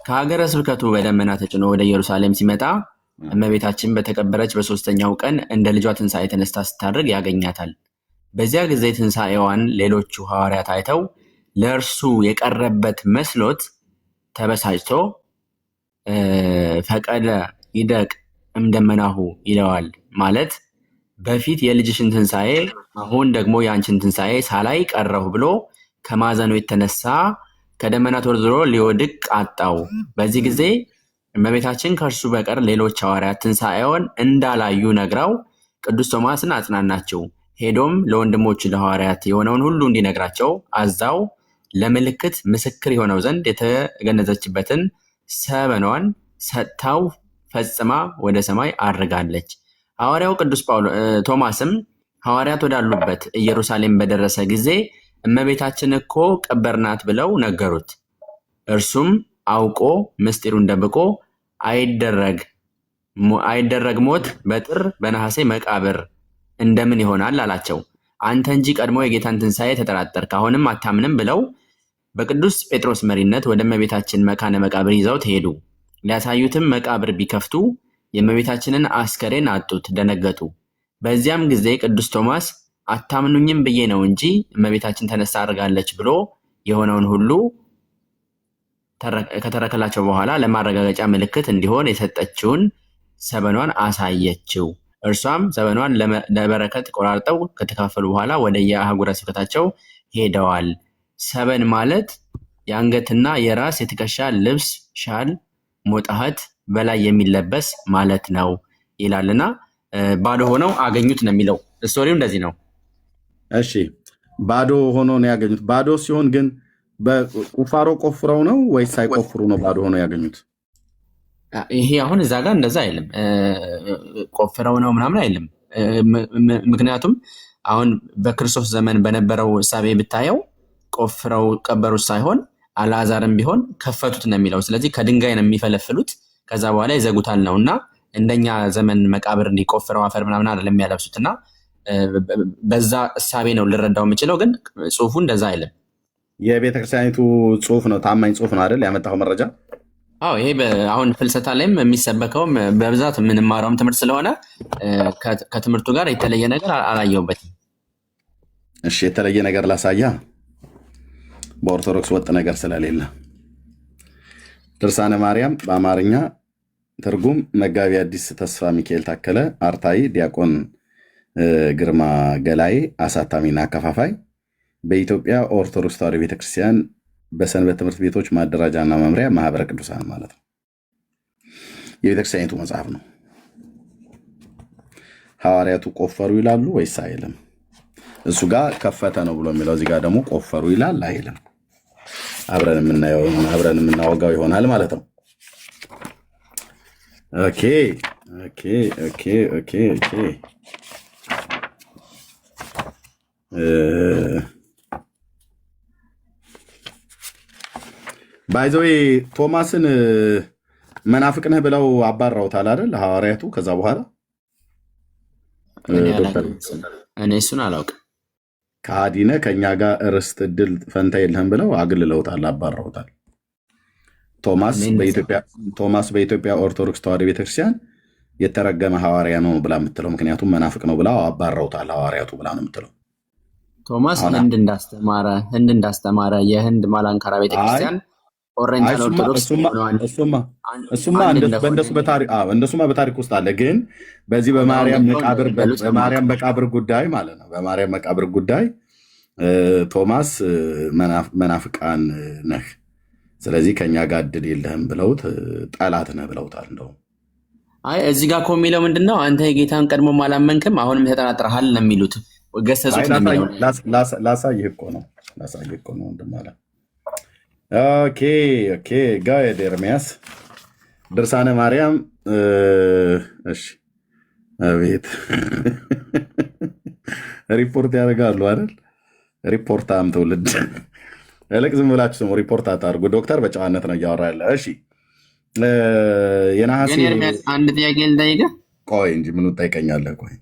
ከሀገረ ስብከቱ በደመና ተጭኖ ወደ ኢየሩሳሌም ሲመጣ እመቤታችን በተቀበረች በሶስተኛው ቀን እንደ ልጇ ትንሣኤ ተነስታ ስታደርግ ያገኛታል። በዚያ ጊዜ ትንሣኤዋን ሌሎቹ ሐዋርያት አይተው ለእርሱ የቀረበት መስሎት ተበሳጭቶ ፈቀደ ይደቅ እምደመናሁ ይለዋል። ማለት በፊት የልጅሽን ትንሣኤ አሁን ደግሞ የአንችን ትንሣኤ ሳላይ ቀረሁ ብሎ ከማዘኑ የተነሳ ከደመና ተወርውሮ ሊወድቅ አጣው። በዚህ ጊዜ እመቤታችን ከእርሱ በቀር ሌሎች ሐዋርያት ትንሣኤውን እንዳላዩ ነግራው ቅዱስ ቶማስን አጽናናችው። ሄዶም ለወንድሞቹ ለሐዋርያት የሆነውን ሁሉ እንዲነግራቸው አዛው ለምልክት ምስክር የሆነው ዘንድ የተገነዘችበትን ሰበኗን ሰጥታው ፈጽማ ወደ ሰማይ አድርጋለች። ሐዋርያው ቅዱስ ቶማስም ሐዋርያት ወዳሉበት ኢየሩሳሌም በደረሰ ጊዜ እመቤታችን እኮ ቀበርናት ብለው ነገሩት። እርሱም አውቆ ምስጢሩን ደብቆ አይደረግ ሞት በጥር በነሐሴ መቃብር እንደምን ይሆናል አላቸው። አንተ እንጂ ቀድሞ የጌታን ትንሣኤ ተጠራጠርክ፣ አሁንም አታምንም ብለው በቅዱስ ጴጥሮስ መሪነት ወደ እመቤታችን መካነ መቃብር ይዘው ተሄዱ። ሊያሳዩትም መቃብር ቢከፍቱ የእመቤታችንን አስከሬን አጡት፣ ደነገጡ። በዚያም ጊዜ ቅዱስ ቶማስ አታምኑኝም ብዬ ነው እንጂ እመቤታችን ተነሳ አድርጋለች ብሎ የሆነውን ሁሉ ከተረከላቸው በኋላ ለማረጋገጫ ምልክት እንዲሆን የሰጠችውን ሰበኗን አሳየችው። እርሷም ሰበኗን ለበረከት ቆራርጠው ከተካፈሉ በኋላ ወደ የአህጉረ ስብከታቸው ሄደዋል። ሰበን ማለት የአንገትና የራስ የትከሻ ልብስ፣ ሻል፣ ሞጣህት በላይ የሚለበስ ማለት ነው ይላልና ባዶ ሆነው አገኙት ነው የሚለው። ስቶሪው እንደዚህ ነው። እሺ ባዶ ሆኖ ነው ያገኙት። ባዶ ሲሆን ግን በቁፋሮ ቆፍረው ነው ወይስ ሳይቆፍሩ ነው ባዶ ሆኖ ያገኙት? ይሄ አሁን እዛ ጋር እንደዛ አይልም፣ ቆፍረው ነው ምናምን አይልም። ምክንያቱም አሁን በክርስቶስ ዘመን በነበረው እሳቤ ብታየው ቆፍረው ቀበሩት ሳይሆን አልዓዛርም ቢሆን ከፈቱት ነው የሚለው። ስለዚህ ከድንጋይ ነው የሚፈለፍሉት፣ ከዛ በኋላ ይዘጉታል ነው እና እንደኛ ዘመን መቃብር እንዲቆፍረው አፈር ምናምን አይደለም የሚያለብሱት። እና በዛ እሳቤ ነው ልረዳው የምችለው፣ ግን ጽሁፉ እንደዛ አይልም። የቤተክርስቲያኒቱ ጽሁፍ ነው፣ ታማኝ ጽሁፍ ነው አይደል ያመጣው መረጃ? አዎ ይሄ አሁን ፍልሰታ ላይም የሚሰበከውም በብዛት የምንማረውም ትምህርት ስለሆነ ከትምህርቱ ጋር የተለየ ነገር አላየሁበትም። እሺ የተለየ ነገር ላሳያ፣ በኦርቶዶክስ ወጥ ነገር ስለሌለ። ድርሳነ ማርያም በአማርኛ ትርጉም መጋቢ አዲስ ተስፋ ሚካኤል ታከለ፣ አርታይ ዲያቆን ግርማ ገላይ፣ አሳታሚና አከፋፋይ፣ በኢትዮጵያ ኦርቶዶክስ ተዋሕዶ ቤተክርስቲያን በሰንበት ትምህርት ቤቶች ማደራጃና መምሪያ ማህበረ ቅዱሳን ማለት ነው። የቤተክርስቲያኒቱ መጽሐፍ ነው። ሐዋርያቱ ቆፈሩ ይላሉ ወይስ አይልም? እሱ ጋር ከፈተ ነው ብሎ የሚለው፣ እዚህ ጋር ደግሞ ቆፈሩ ይላል አይልም? አብረን የምናወጋው ይሆናል ማለት ነው። ኦኬ ኦኬ ኦኬ ኦኬ ኦኬ ባይዘዌ ቶማስን መናፍቅ ነህ ብለው አባረውታል አይደል ሐዋርያቱ? ከዛ በኋላ እኔ እሱን አላውቅም። ከሃዲ ነህ ከእኛ ጋር ርስት እድል ፈንታ የለህም ብለው አግልለውታል፣ አባረውታል። ቶማስ በኢትዮጵያ ኦርቶዶክስ ተዋሕዶ ቤተክርስቲያን የተረገመ ሐዋርያ ነው ብላ የምትለው ምክንያቱም መናፍቅ ነው ብላ አባረውታል ሐዋርያቱ ብላ ነው የምትለው። ቶማስ ህንድ እንዳስተማረ የህንድ ማላንካራ ቤተክርስቲያን ኦሪየንታል ኦርቶዶክስ እንደሱማ በታሪክ ውስጥ አለ። ግን በዚህ በማርያም መቃብር ጉዳይ ማለት ነው፣ በማርያም መቃብር ጉዳይ ቶማስ መናፍቃን ነህ፣ ስለዚህ ከኛ ጋር እድል የለህም ብለውት ጠላት ነህ ብለውታል። እንደው አይ እዚህ ጋር እኮ የሚለው ምንድነው? አንተ የጌታን ቀድሞ አላመንክም አሁንም ተጠራጥረሃል ነው የሚሉት። ገሰጹት ነው የሚለው። ላሳይህ እኮ ነው እንደማለ። ኦኬ ኦኬ ጋድ ኤርሚያስ ድርሳነ ማርያም። እሺ አቤት ሪፖርት ያደርጋሉ አይደል? ሪፖርታም ትውልድ እልቅ ዝም ብላችሁ ስሙ፣ ሪፖርት አታርጉ። ዶክተር በጨዋነት ነው እያወራ ያለ። እሺ የነሐሴ አንድ ጥያቄ ልጠይቅህ። ቆይ እንጂ ምን ትጠይቀኛለህ? ቆይ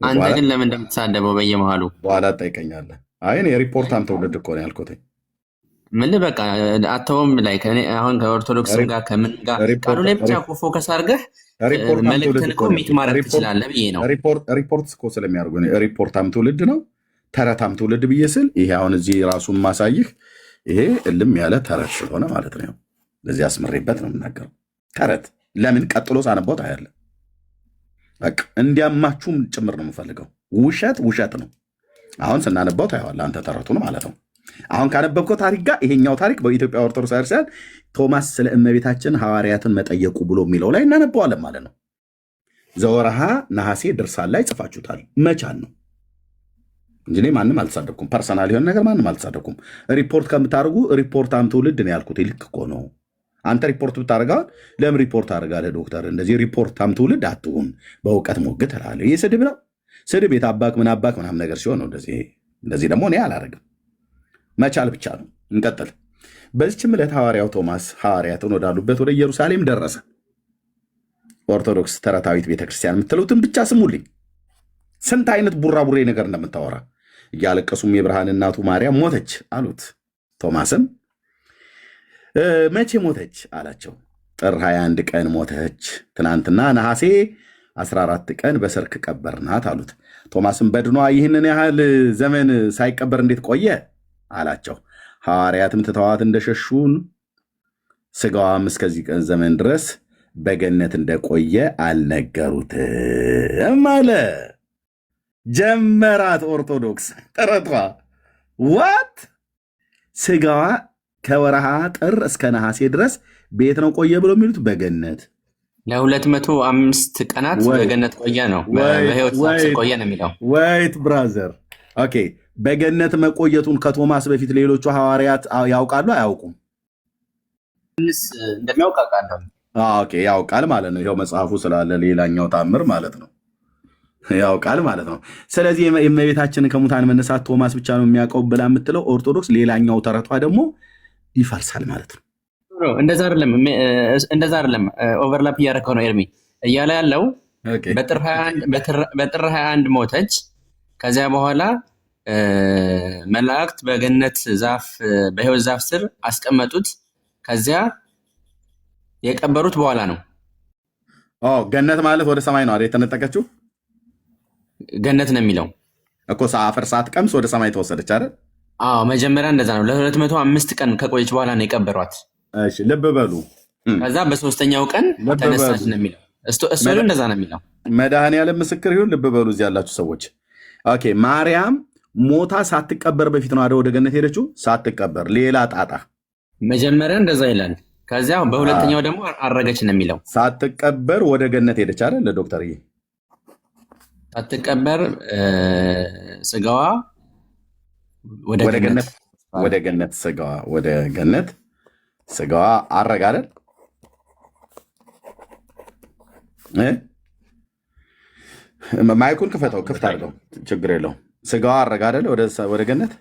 አንተ ግን ለምን እንደምትሳደበው በየመሃሉ በኋላ ትጠይቀኛለህ። አይ እኔ ሪፖርታም ትውልድ እኮ ነው ያልኩት። ምን በቃ አተውም ላይ አሁን ከኦርቶዶክስ ጋር ከምን ጋር ቃሉ ላይ ብቻ እኮ ፎከስ አድርገህ መልእክትን እኮ ሚት ማድረግ ትችላለህ ብዬ ነው። ሪፖርት እኮ ስለሚያደርጉ ሪፖርታም ትውልድ ነው ተረታም ትውልድ ብዬ ስል ይሄ አሁን እዚህ ራሱን ማሳይህ ይሄ እልም ያለ ተረት ስለሆነ ማለት ነው። ለዚህ አስምሬበት ነው የምናገረው። ተረት ለምን ቀጥሎ ሳነቦት አያለ በቃ እንዲያማችሁም ጭምር ነው የምፈልገው። ውሸት ነው። አሁን ስናነባው ታየዋለህ አንተ ተረቱን ማለት ነው። አሁን ካነበብከው ታሪክ ጋር ይሄኛው ታሪክ በኢትዮጵያ ኦርቶዶክስ ቤተክርስቲያን ቶማስ ስለ እመቤታችን ሐዋርያትን መጠየቁ ብሎ የሚለው ላይ እናነበዋለን ማለት ነው። ዘወርሃ ነሐሴ ድርሳን ላይ ጽፋችሁታል። መቻል ነው እንጂ እኔ ማንም አልተሳደብኩም። ፐርሰናል የሆነ ነገር ማንም አልተሳደብኩም። ሪፖርት ከምታደርጉ ሪፖርታም ትውልድ ነው ያልኩት። ልክ እኮ ነው። አንተ ሪፖርት ብታደርጋል ለምን ሪፖርት አደርጋለህ ዶክተር? እንደዚህ ሪፖርታም ትውልድ አትሁን፣ በእውቀት ሞግት እላለሁ። ይህ ስድብ ነው። ስድብ የታባክ ምን አባክ ምናምን ነገር ሲሆን ነው እንደዚህ ደግሞ እኔ አላደርግም። መቻል ብቻ ነው። እንቀጥል። በዚችም ዕለት ሐዋርያው ቶማስ ሐዋርያትን ወዳሉበት ወደ ኢየሩሳሌም ደረሰ። ኦርቶዶክስ ተረታዊት ቤተክርስቲያን የምትሉትን ብቻ ስሙልኝ። ስንት አይነት ቡራቡሬ ነገር እንደምታወራ። እያለቀሱም የብርሃን እናቱ ማርያም ሞተች አሉት። ቶማስም መቼ ሞተች አላቸው። ጥር 21 ቀን ሞተች፣ ትናንትና ነሐሴ 14 ቀን በሰርክ ቀበርናት አሉት። ቶማስም በድኗ ይህንን ያህል ዘመን ሳይቀበር እንዴት ቆየ አላቸው። ሐዋርያትም ትተዋት እንደሸሹን ስጋዋም እስከዚህ ቀን ዘመን ድረስ በገነት እንደቆየ አልነገሩትም አለ። ጀመራት ኦርቶዶክስ ጥረቷ። ዋት ስጋዋ ከወረሃ ጥር እስከ ነሐሴ ድረስ ቤት ነው ቆየ ብሎ የሚሉት በገነት ለ205 ቀናት በገነት ቆየ ነው። በሕይወት ዛፍ ቆየ ነው የሚለው። ወይት ብራዘር ኦኬ። በገነት መቆየቱን ከቶማስ በፊት ሌሎቹ ሐዋርያት ያውቃሉ አያውቁም? እንደሚያውቅ አውቃለሁ። ኦኬ ያውቃል ማለት ነው። ይኸው መጽሐፉ ስላለ ሌላኛው ታምር ማለት ነው። ያውቃል ማለት ነው። ስለዚህ የእመቤታችንን ከሙታን መነሳት ቶማስ ብቻ ነው የሚያውቀው ብላ የምትለው ኦርቶዶክስ ሌላኛው ተረቷ ደግሞ ይፈርሳል ማለት ነው። እንደዛ አይደለም። ኦቨርላፕ እያደረከው ነው ኤርሚ እያለ ያለው በጥር 21 ሞተች። ከዚያ በኋላ መላእክት በገነት ዛፍ በሕይወት ዛፍ ስር አስቀመጡት። ከዚያ የቀበሩት በኋላ ነው። ገነት ማለት ወደ ሰማይ ነው አይደል የተነጠቀችው? ገነት ነው የሚለው እኮ አፈር ሳትቀምስ ወደ ሰማይ ተወሰደች አይደል? መጀመሪያ እንደዛ ነው። ለ205 ቀን ከቆየች በኋላ ነው የቀበሯት። እሺ ልብ በሉ። ከዛ በሶስተኛው ቀን ተነሳች ነው የሚለው። እሱ እንደዛ ነው የሚለው። መድኃኔዓለም ምስክር ይሁን። ልብ በሉ እዚህ ያላችሁ ሰዎች። ኦኬ ማርያም ሞታ ሳትቀበር በፊት ነው ወደ ገነት ሄደችው። ሳትቀበር ሌላ ጣጣ። መጀመሪያ እንደዛ ይላል። ከዚያ በሁለተኛው ደግሞ አረገች ነው የሚለው። ሳትቀበር ወደ ገነት ሄደች አይደል? ለዶክተርዬ ሳትቀበር ስጋዋ ወደ ገነት ስጋዋ አረገ አይደል? ማይኩን ክፈተው፣ ክፍት አድርገው፣ ችግር የለውም። ስጋዋ አረገ አይደል? ወደ ገነት።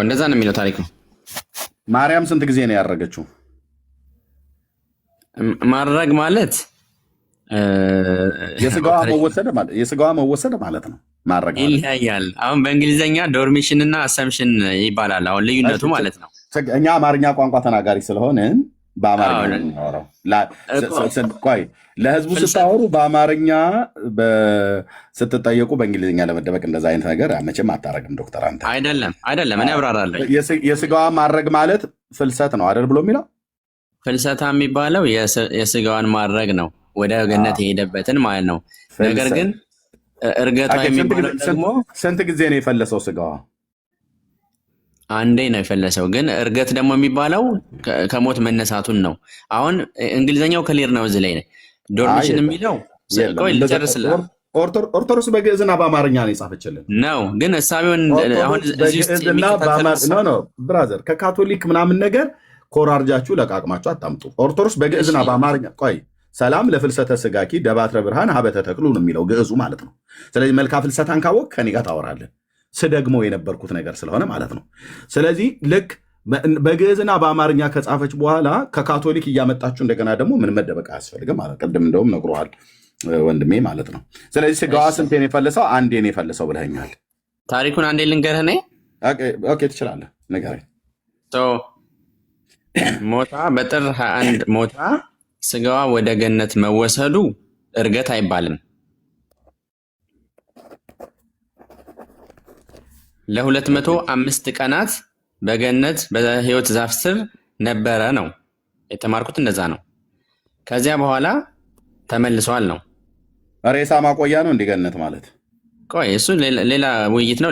እንደዛ ነው የሚለው ታሪክ ነው። ማርያም ስንት ጊዜ ነው ያረገችው? ማድረግ ማለት የስጋዋ መወሰድ ማለት ነው። ማድረግ ይለያያል። አሁን በእንግሊዝኛ ዶርሚሽን እና አሰምሽን ይባላል። አሁን ልዩነቱ ማለት ነው። እኛ አማርኛ ቋንቋ ተናጋሪ ስለሆነ በአማርኛ ነው። ቆይ ለህዝቡ ስታወሩ በአማርኛ ስትጠየቁ በእንግሊዝኛ ለመደበቅ እንደዛ አይነት ነገር መቼም አታረግም ዶክተር። አንተ አይደለም እኔ አብራራለሁ። የስጋዋ ማድረግ ማለት ፍልሰት ነው አይደል ብሎ የሚለው። ፍልሰታ የሚባለው የስጋዋን ማድረግ ነው፣ ወደ ገነት የሄደበትን ማለት ነው። ነገር ግን እርገቷ የሚባለው ደግሞ ስንት ጊዜ ነው የፈለሰው ስጋዋ? አንዴ ነው የፈለሰው። ግን እርገት ደግሞ የሚባለው ከሞት መነሳቱን ነው። አሁን እንግሊዝኛው ክሊር ነው። እዚህ ላይ ዶርሚሽን የሚለው ቆይ ልጨርስልህ። ኦርቶዶክስ በግዕዝና በአማርኛ ነው የጻፈችልን ነው። ግን እሳቢውን አሁን ብራዘር ከካቶሊክ ምናምን ነገር ኮራርጃችሁ ለቃቅማችሁ አታምጡ። ኦርቶዶክስ በግዕዝና በአማርኛ ቆይ ሰላም ለፍልሰተ ስጋኪ ደባትረ ብርሃን ሀበተ ተክሉ ነው የሚለው ግዕዙ ማለት ነው። ስለዚህ መልካ ፍልሰታን ካወቅ ከኔ ጋር ታወራለህ። ስደግሞ የነበርኩት ነገር ስለሆነ ማለት ነው። ስለዚህ ልክ በግዕዝና በአማርኛ ከጻፈች በኋላ ከካቶሊክ እያመጣችሁ እንደገና ደግሞ ምን መደበቅ አያስፈልግም ማለት ቅድም እንደውም ነግሮሃል ወንድሜ ማለት ነው። ስለዚህ ስጋዋ ስንቴ ነው የፈለሰው? አንዴ ነው የፈለሰው ብለኸኛል። ታሪኩን አንዴ ልንገርህ እኔ። ኦኬ ትችላለህ፣ ንገረኝ። ሞታ በጥር 21 ሞታ ስጋዋ ወደ ገነት መወሰዱ እርገት አይባልም። ለ205 ቀናት በገነት በሕይወት ዛፍ ስር ነበረ ነው የተማርኩት። እንደዛ ነው። ከዚያ በኋላ ተመልሷል ነው። ሬሳ ማቆያ ነው እንደ ገነት ማለት። ቆይ እሱ ሌላ ውይይት ነው።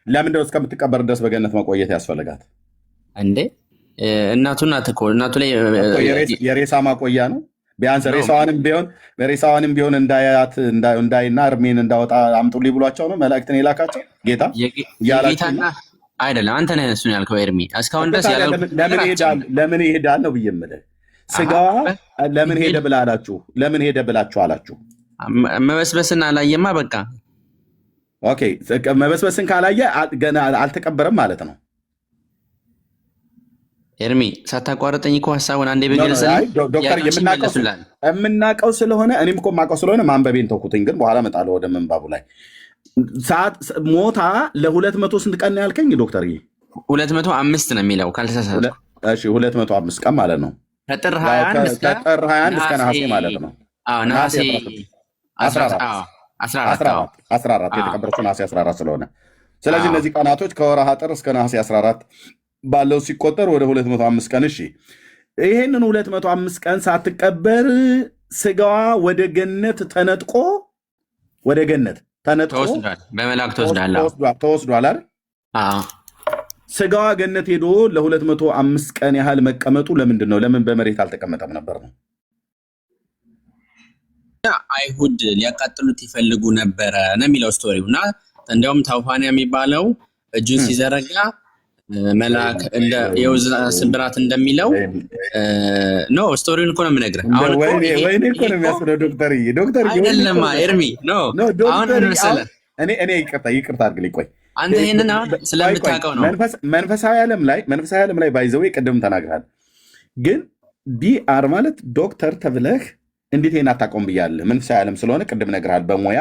ለምንድነው እስከምትቀበር ድረስ በገነት መቆየት ያስፈልጋት እንዴ? እናቱ ናት እኮ እናቱ ላይ የሬሳ ማቆያ ነው። ቢያንስ ሬሳዋንም ቢሆን እንዳይና እርሜን እንዳወጣ አምጡልኝ ብሏቸው ነው መላእክትን የላካቸው ጌታ ጌታና አይደለም። አንተ ነህ እሱን ያልከው ኤርሚ። እስካሁን ድረስ ለምን ይሄዳል ነው ብዬ የምልህ። ስጋዋ ለምን ሄደ ብላ አላችሁ? ለምን ሄደ ብላችሁ አላችሁ? መበስበስን አላየማ በቃ። ኦኬ መበስበስን ካላየ ገና አልተቀበረም ማለት ነው። ኤርሚ ሳታቋርጠኝ እኮ ሀሳቡን አንዴ በግልጽልኝ ዶክተር የምናውቀው ስለሆነ እኔም እኮ የማውቀው ስለሆነ ማንበቤን ተውኩትኝ። ግን በኋላ እመጣለሁ ወደ መንባቡ ላይ። ሞታ ለ200 ስንት ቀን ያልከኝ ዶክተር? 205 ነው የሚለው ካልተሳሳትኩ። እሺ 205 ቀን ማለት ነው። ከጥር 21 እስከ ነሐሴ ማለት ነው። ነሐሴ 14 14 የተቀበረችው ነሐሴ 14 ስለሆነ ስለዚህ እነዚህ ቀናቶች ከወርሃ ጥር እስከ ነሐሴ 14 ባለው ሲቆጠር ወደ 205 ቀን። እሺ ይህንን 205 ቀን ሳትቀበር ስጋዋ ወደ ገነት ተነጥቆ በመላእክት ተወስዷል አይደል? ስጋዋ ገነት ሄዶ ለ205 ቀን ያህል መቀመጡ ለምንድን ነው? ለምን በመሬት አልተቀመጠም ነበር ነው? አይሁድ ሊያቃጥሉት ይፈልጉ ነበረ ነው የሚለው ስቶሪው። እና እንዲያውም ታውፋንያ የሚባለው እጁን ሲዘረጋ መልአክ እንደ የውዝ ስብራት እንደሚለው ነው። ስቶሪውን እኮ ነው የምነግርህ። አሁን ወይኔ እኮ ነው የሚያስብለው ዶክተር አይደለም ኤርሚ ነው። አሁን ምን መሰለህ፣ እኔ ይቅርታ አድርግልኝ። ቆይ አንተ ይሄንን አሁን ስለምታውቀው ነው። መንፈሳዊ ዓለም ላይ ባይዘው ቅድም ተናግረሃል። ግን ዲአር ማለት ዶክተር ተብለህ እንዴት ይሄን አታውቀውም ብያለሁ። መንፈሳዊ ዓለም ስለሆነ ቅድም ነግረሃል። በሙያ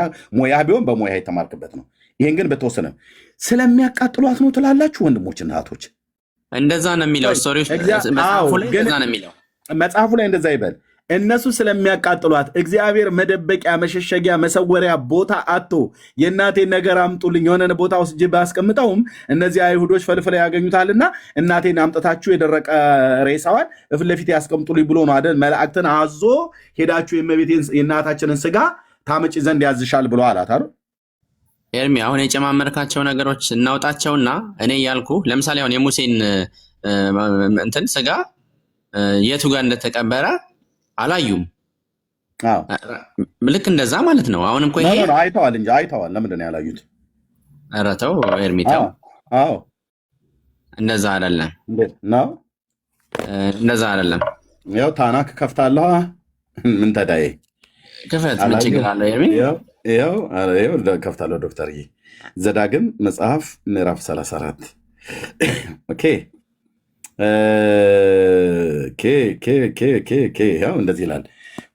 ቢሆን በሙያ የተማርክበት ነው። ይሄን ግን በተወሰነ ስለሚያቃጥሏት ነው ትላላችሁ ወንድሞችና እህቶች። እንደዛ ነው የሚለው ስቶሪው መጽሐፉ ላይ እንደዛ ይበል። እነሱ ስለሚያቃጥሏት እግዚአብሔር መደበቂያ፣ መሸሸጊያ፣ መሰወሪያ ቦታ አቶ የእናቴን ነገር አምጡልኝ የሆነ ቦታ ውስጥ ባስቀምጠውም እነዚህ አይሁዶች ፈልፍለው ያገኙታልና እናቴን አምጥታችሁ የደረቀ ሬሳዋን ፊት ለፊት ያስቀምጡልኝ ብሎ ነው አይደል? መላእክትን አዞ ሄዳችሁ የእናታችንን ስጋ ታመጪ ዘንድ ያዝሻል ብሎ አላት አይደል? ኤርሚ አሁን የጨማመርካቸው ነገሮች እናውጣቸውና እኔ ያልኩ ለምሳሌ አሁን የሙሴን እንትን ስጋ የቱ ጋር እንደተቀበረ አላዩም። ልክ እንደዛ ማለት ነው። አሁን እኮ ይሄ አይተዋል እንጂ አይተዋል። ለምንድን ነው ያላዩት? ኧረ ተው ኤርሚ ተው። እንደዛ አይደለም ነው፣ እንደዛ አይደለም። ያው ታናክ ከፍታለሁ። ምን ተዳዬ ክፈት፣ ምን ችግር አለ ኤርሚ? ያው ከፍታለሁ ዶክተርዬ። ዘዳግም መጽሐፍ ምዕራፍ 34 ኦኬ ያው እንደዚህ ይላል።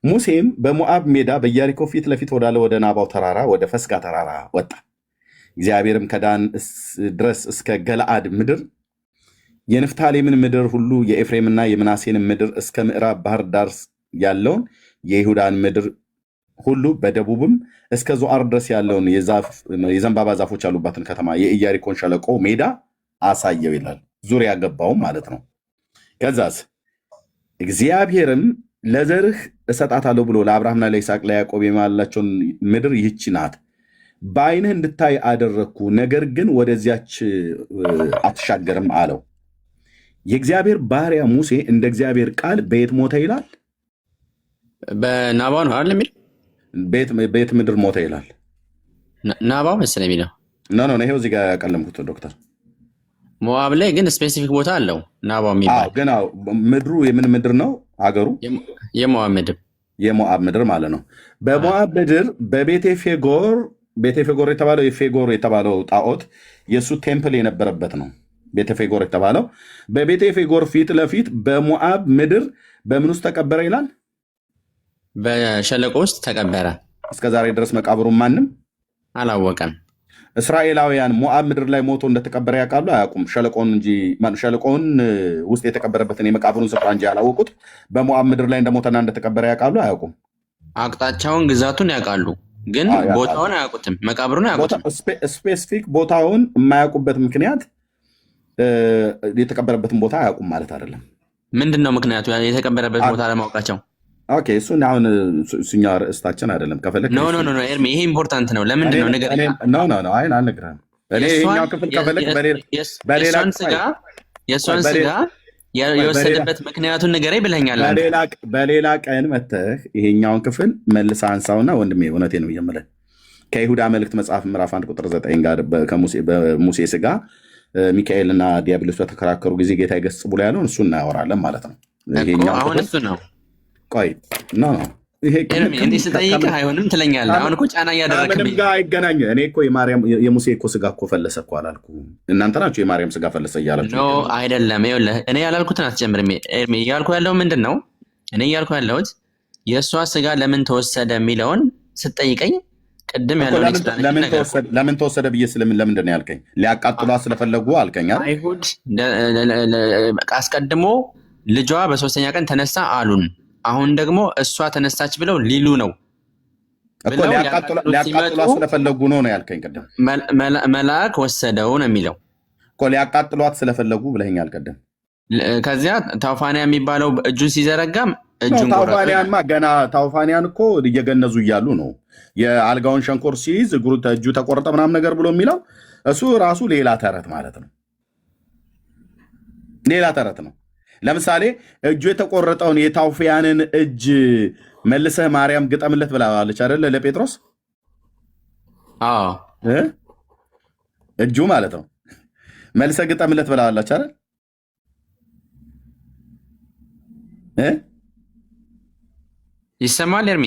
ሙሴም በሞዓብ ሜዳ በኢያሪኮ ፊት ለፊት ወዳለ ወደ ናባው ተራራ ወደ ፈስጋ ተራራ ወጣ። እግዚአብሔርም ከዳን ድረስ እስከ ገለአድ ምድር፣ የንፍታሌምን ምድር ሁሉ፣ የኤፍሬምና የምናሴን ምድር እስከ ምዕራብ ባህር ዳር ያለውን የይሁዳን ምድር ሁሉ፣ በደቡብም እስከ ዞዓር ድረስ ያለውን የዘንባባ ዛፎች ያሉባትን ከተማ የኢያሪኮን ሸለቆ ሜዳ አሳየው ይላል። ዙሪያ ገባውም ማለት ነው። ከዛስ እግዚአብሔርም ለዘርህ እሰጣታለሁ ብሎ ለአብርሃምና ለይስሐቅ ለያዕቆብ የማላቸውን ምድር ይህች ናት፣ በዓይንህ እንድታይ አደረግኩ፣ ነገር ግን ወደዚያች አትሻገርም አለው። የእግዚአብሔር ባሪያ ሙሴ እንደ እግዚአብሔር ቃል በየት ሞተ ይላል? በናባው ነው አይደል የሚለው? ቤት ምድር ሞተ ይላል። ናባው መሰለኝ የሚለው ነው። ይሄው እዚህ ጋር ያቀለምኩት ዶክተር። ሞዓብ ላይ ግን ስፔሲፊክ ቦታ አለው ናባው የሚባል። ግን ምድሩ የምን ምድር ነው? አገሩ የሞዓብ ምድር ማለት ነው። በሞዓብ ምድር በቤቴፌጎር የተባለው የፌጎር የተባለው ጣዖት የእሱ ቴምፕል የነበረበት ነው። ቤቴፌጎር የተባለው በቤቴፌጎር ፊት ለፊት በሞዓብ ምድር በምን ውስጥ ተቀበረ ይላል? በሸለቆ ውስጥ ተቀበረ። እስከ ዛሬ ድረስ መቃብሩን ማንም አላወቀም። እስራኤላውያን ሞዓብ ምድር ላይ ሞቶ እንደተቀበረ ያውቃሉ? አያውቁም። ሸለቆውን ውስጥ የተቀበረበትን የመቃብሩን ስፍራ እንጂ ያላወቁት በሞዓብ ምድር ላይ እንደሞተና እንደተቀበረ ያውቃሉ? አያውቁም። አቅጣጫውን፣ ግዛቱን ያውቃሉ፣ ግን ቦታውን አያውቁትም። መቃብሩን አያውቁትም። ስፔሲፊክ ቦታውን የማያውቁበት ምክንያት የተቀበረበትን ቦታ አያውቁም ማለት አይደለም። ምንድን ነው ምክንያቱ? የተቀበረበት ቦታ ለማወቃቸው ኦኬ፣ እሱን አሁን እሱኛ ርዕስታችን አይደለም። ከፈለክ ኖ ኤርሚ፣ ይሄ ኢምፖርታንት ነው። ለምንድን ነው ነገር አይ አልነግርህም። እኔ ይሄኛው ክፍል ከፈለክ የእሷን ስጋ የወሰደበት ምክንያቱን ንገረኝ ብለኛል። በሌላ ቀን መተህ ይሄኛውን ክፍል መልስ አንሳውና ወንድሜ፣ እውነቴን ነው የምልህ ከይሁዳ መልእክት መጽሐፍ ምዕራፍ 1 ቁጥር 9 ጋር በሙሴ ስጋ ሚካኤልና ዲያብሎስ በተከራከሩ ጊዜ ጌታ ይገስጽ ብሎ ያለውን እሱ እናያወራለን ማለት ነው። አሁን እሱ ነው። ቆይ እንዲህ ስጠይቅህ አይሆንም ትለኛለህ። አሁን እኮ ጫና እያደረግህ ጋር አይገናኝ። እኔ እኮ የሙሴ እኮ ስጋ እኮ ፈለሰ እኮ አላልኩም። እናንተ ናችሁ የማርያም ስጋ ፈለሰ እያላችሁ። አይደለም፣ ይኸውልህ እኔ ያላልኩትን አትጨምርም። እያልኩ ያለው ምንድን ነው? እኔ እያልኩ ያለሁት የእሷ ስጋ ለምን ተወሰደ የሚለውን ስትጠይቀኝ ቅድም ያለውን ለምን ተወሰደ ብዬ ለምንድን ነው ያልከኝ? ሊያቃጥሏት ስለፈለጉ አልከኝ። አይሁድ አስቀድሞ ልጇ በ3ኛ ቀን ተነሳ አሉን። አሁን ደግሞ እሷ ተነሳች ብለው ሊሉ ነው። እኮ ሊያቃጥሏት ስለፈለጉ ነው ያልከኝ ቅድም። መልአክ ወሰደው ነው የሚለው እኮ ሊያቃጥሏት ስለፈለጉ ብለኸኛል ቅድም። ከዚያ ታውፋንያ የሚባለው እጁን ሲዘረጋም እጁን ታውፋንያንማ ገና ታውፋንያን እኮ እየገነዙ እያሉ ነው የአልጋውን ሸንኮር ሲይዝ እጁ ተቆረጠ ምናምን ነገር ብሎ የሚለው እሱ ራሱ ሌላ ተረት ማለት ነው። ሌላ ተረት ነው። ለምሳሌ እጁ የተቆረጠውን የታውፊያንን እጅ መልሰህ ማርያም ግጠምለት ብላለች አይደለ? ለጴጥሮስ እጁ ማለት ነው መልሰህ ግጠምለት ብላለች አይደል? ይሰማል ኤርሚ?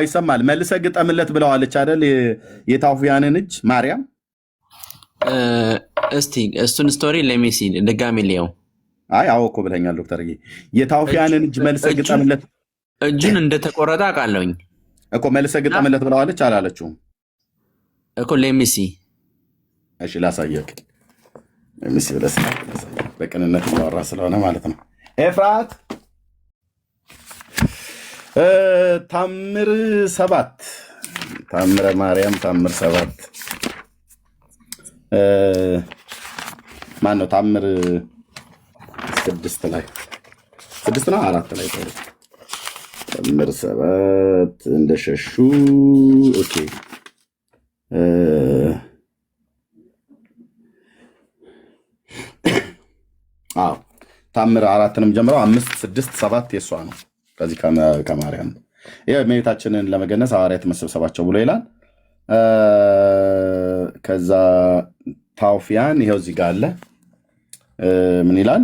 ይሰማል። መልሰህ ግጠምለት ብለዋለች አይደል? የታውፊያንን እጅ ማርያም። እስቲ እሱን ስቶሪ ለሜሲ ድጋሚ ሊየው። አዎ እኮ ብለኛል ዶክተር። የታውፊያንን እጅ መልሰህ ግጠምለት እጁን እንደተቆረጠ አውቃለሁኝ እኮ። መልሰህ ግጠምለት ብለዋለች አላለችውም እኮ። ለሜሲ እሺ ላሳየቅ። ለሜሲ ብለህ በቅንነት ማወራ ስለሆነ ማለት ነው። ኤፍራት ታምር 7 ታምረ ማርያም ታምር 7 ማን ነው? ታምር 6 ላይ 6 ነው 4 ላይ ታምር 7 እንደሸሹ። ኦኬ ታምር 4ንም ጀምረው 5 6 7 የሷ ነው። ከዚህ ከማርያም እመቤታችንን ለመገነዝ ሐዋርያት መሰብሰባቸው ብሎ ይላል። ከዛ ታውፊያን ይኸው እዚህ ጋር አለ። ምን ይላል?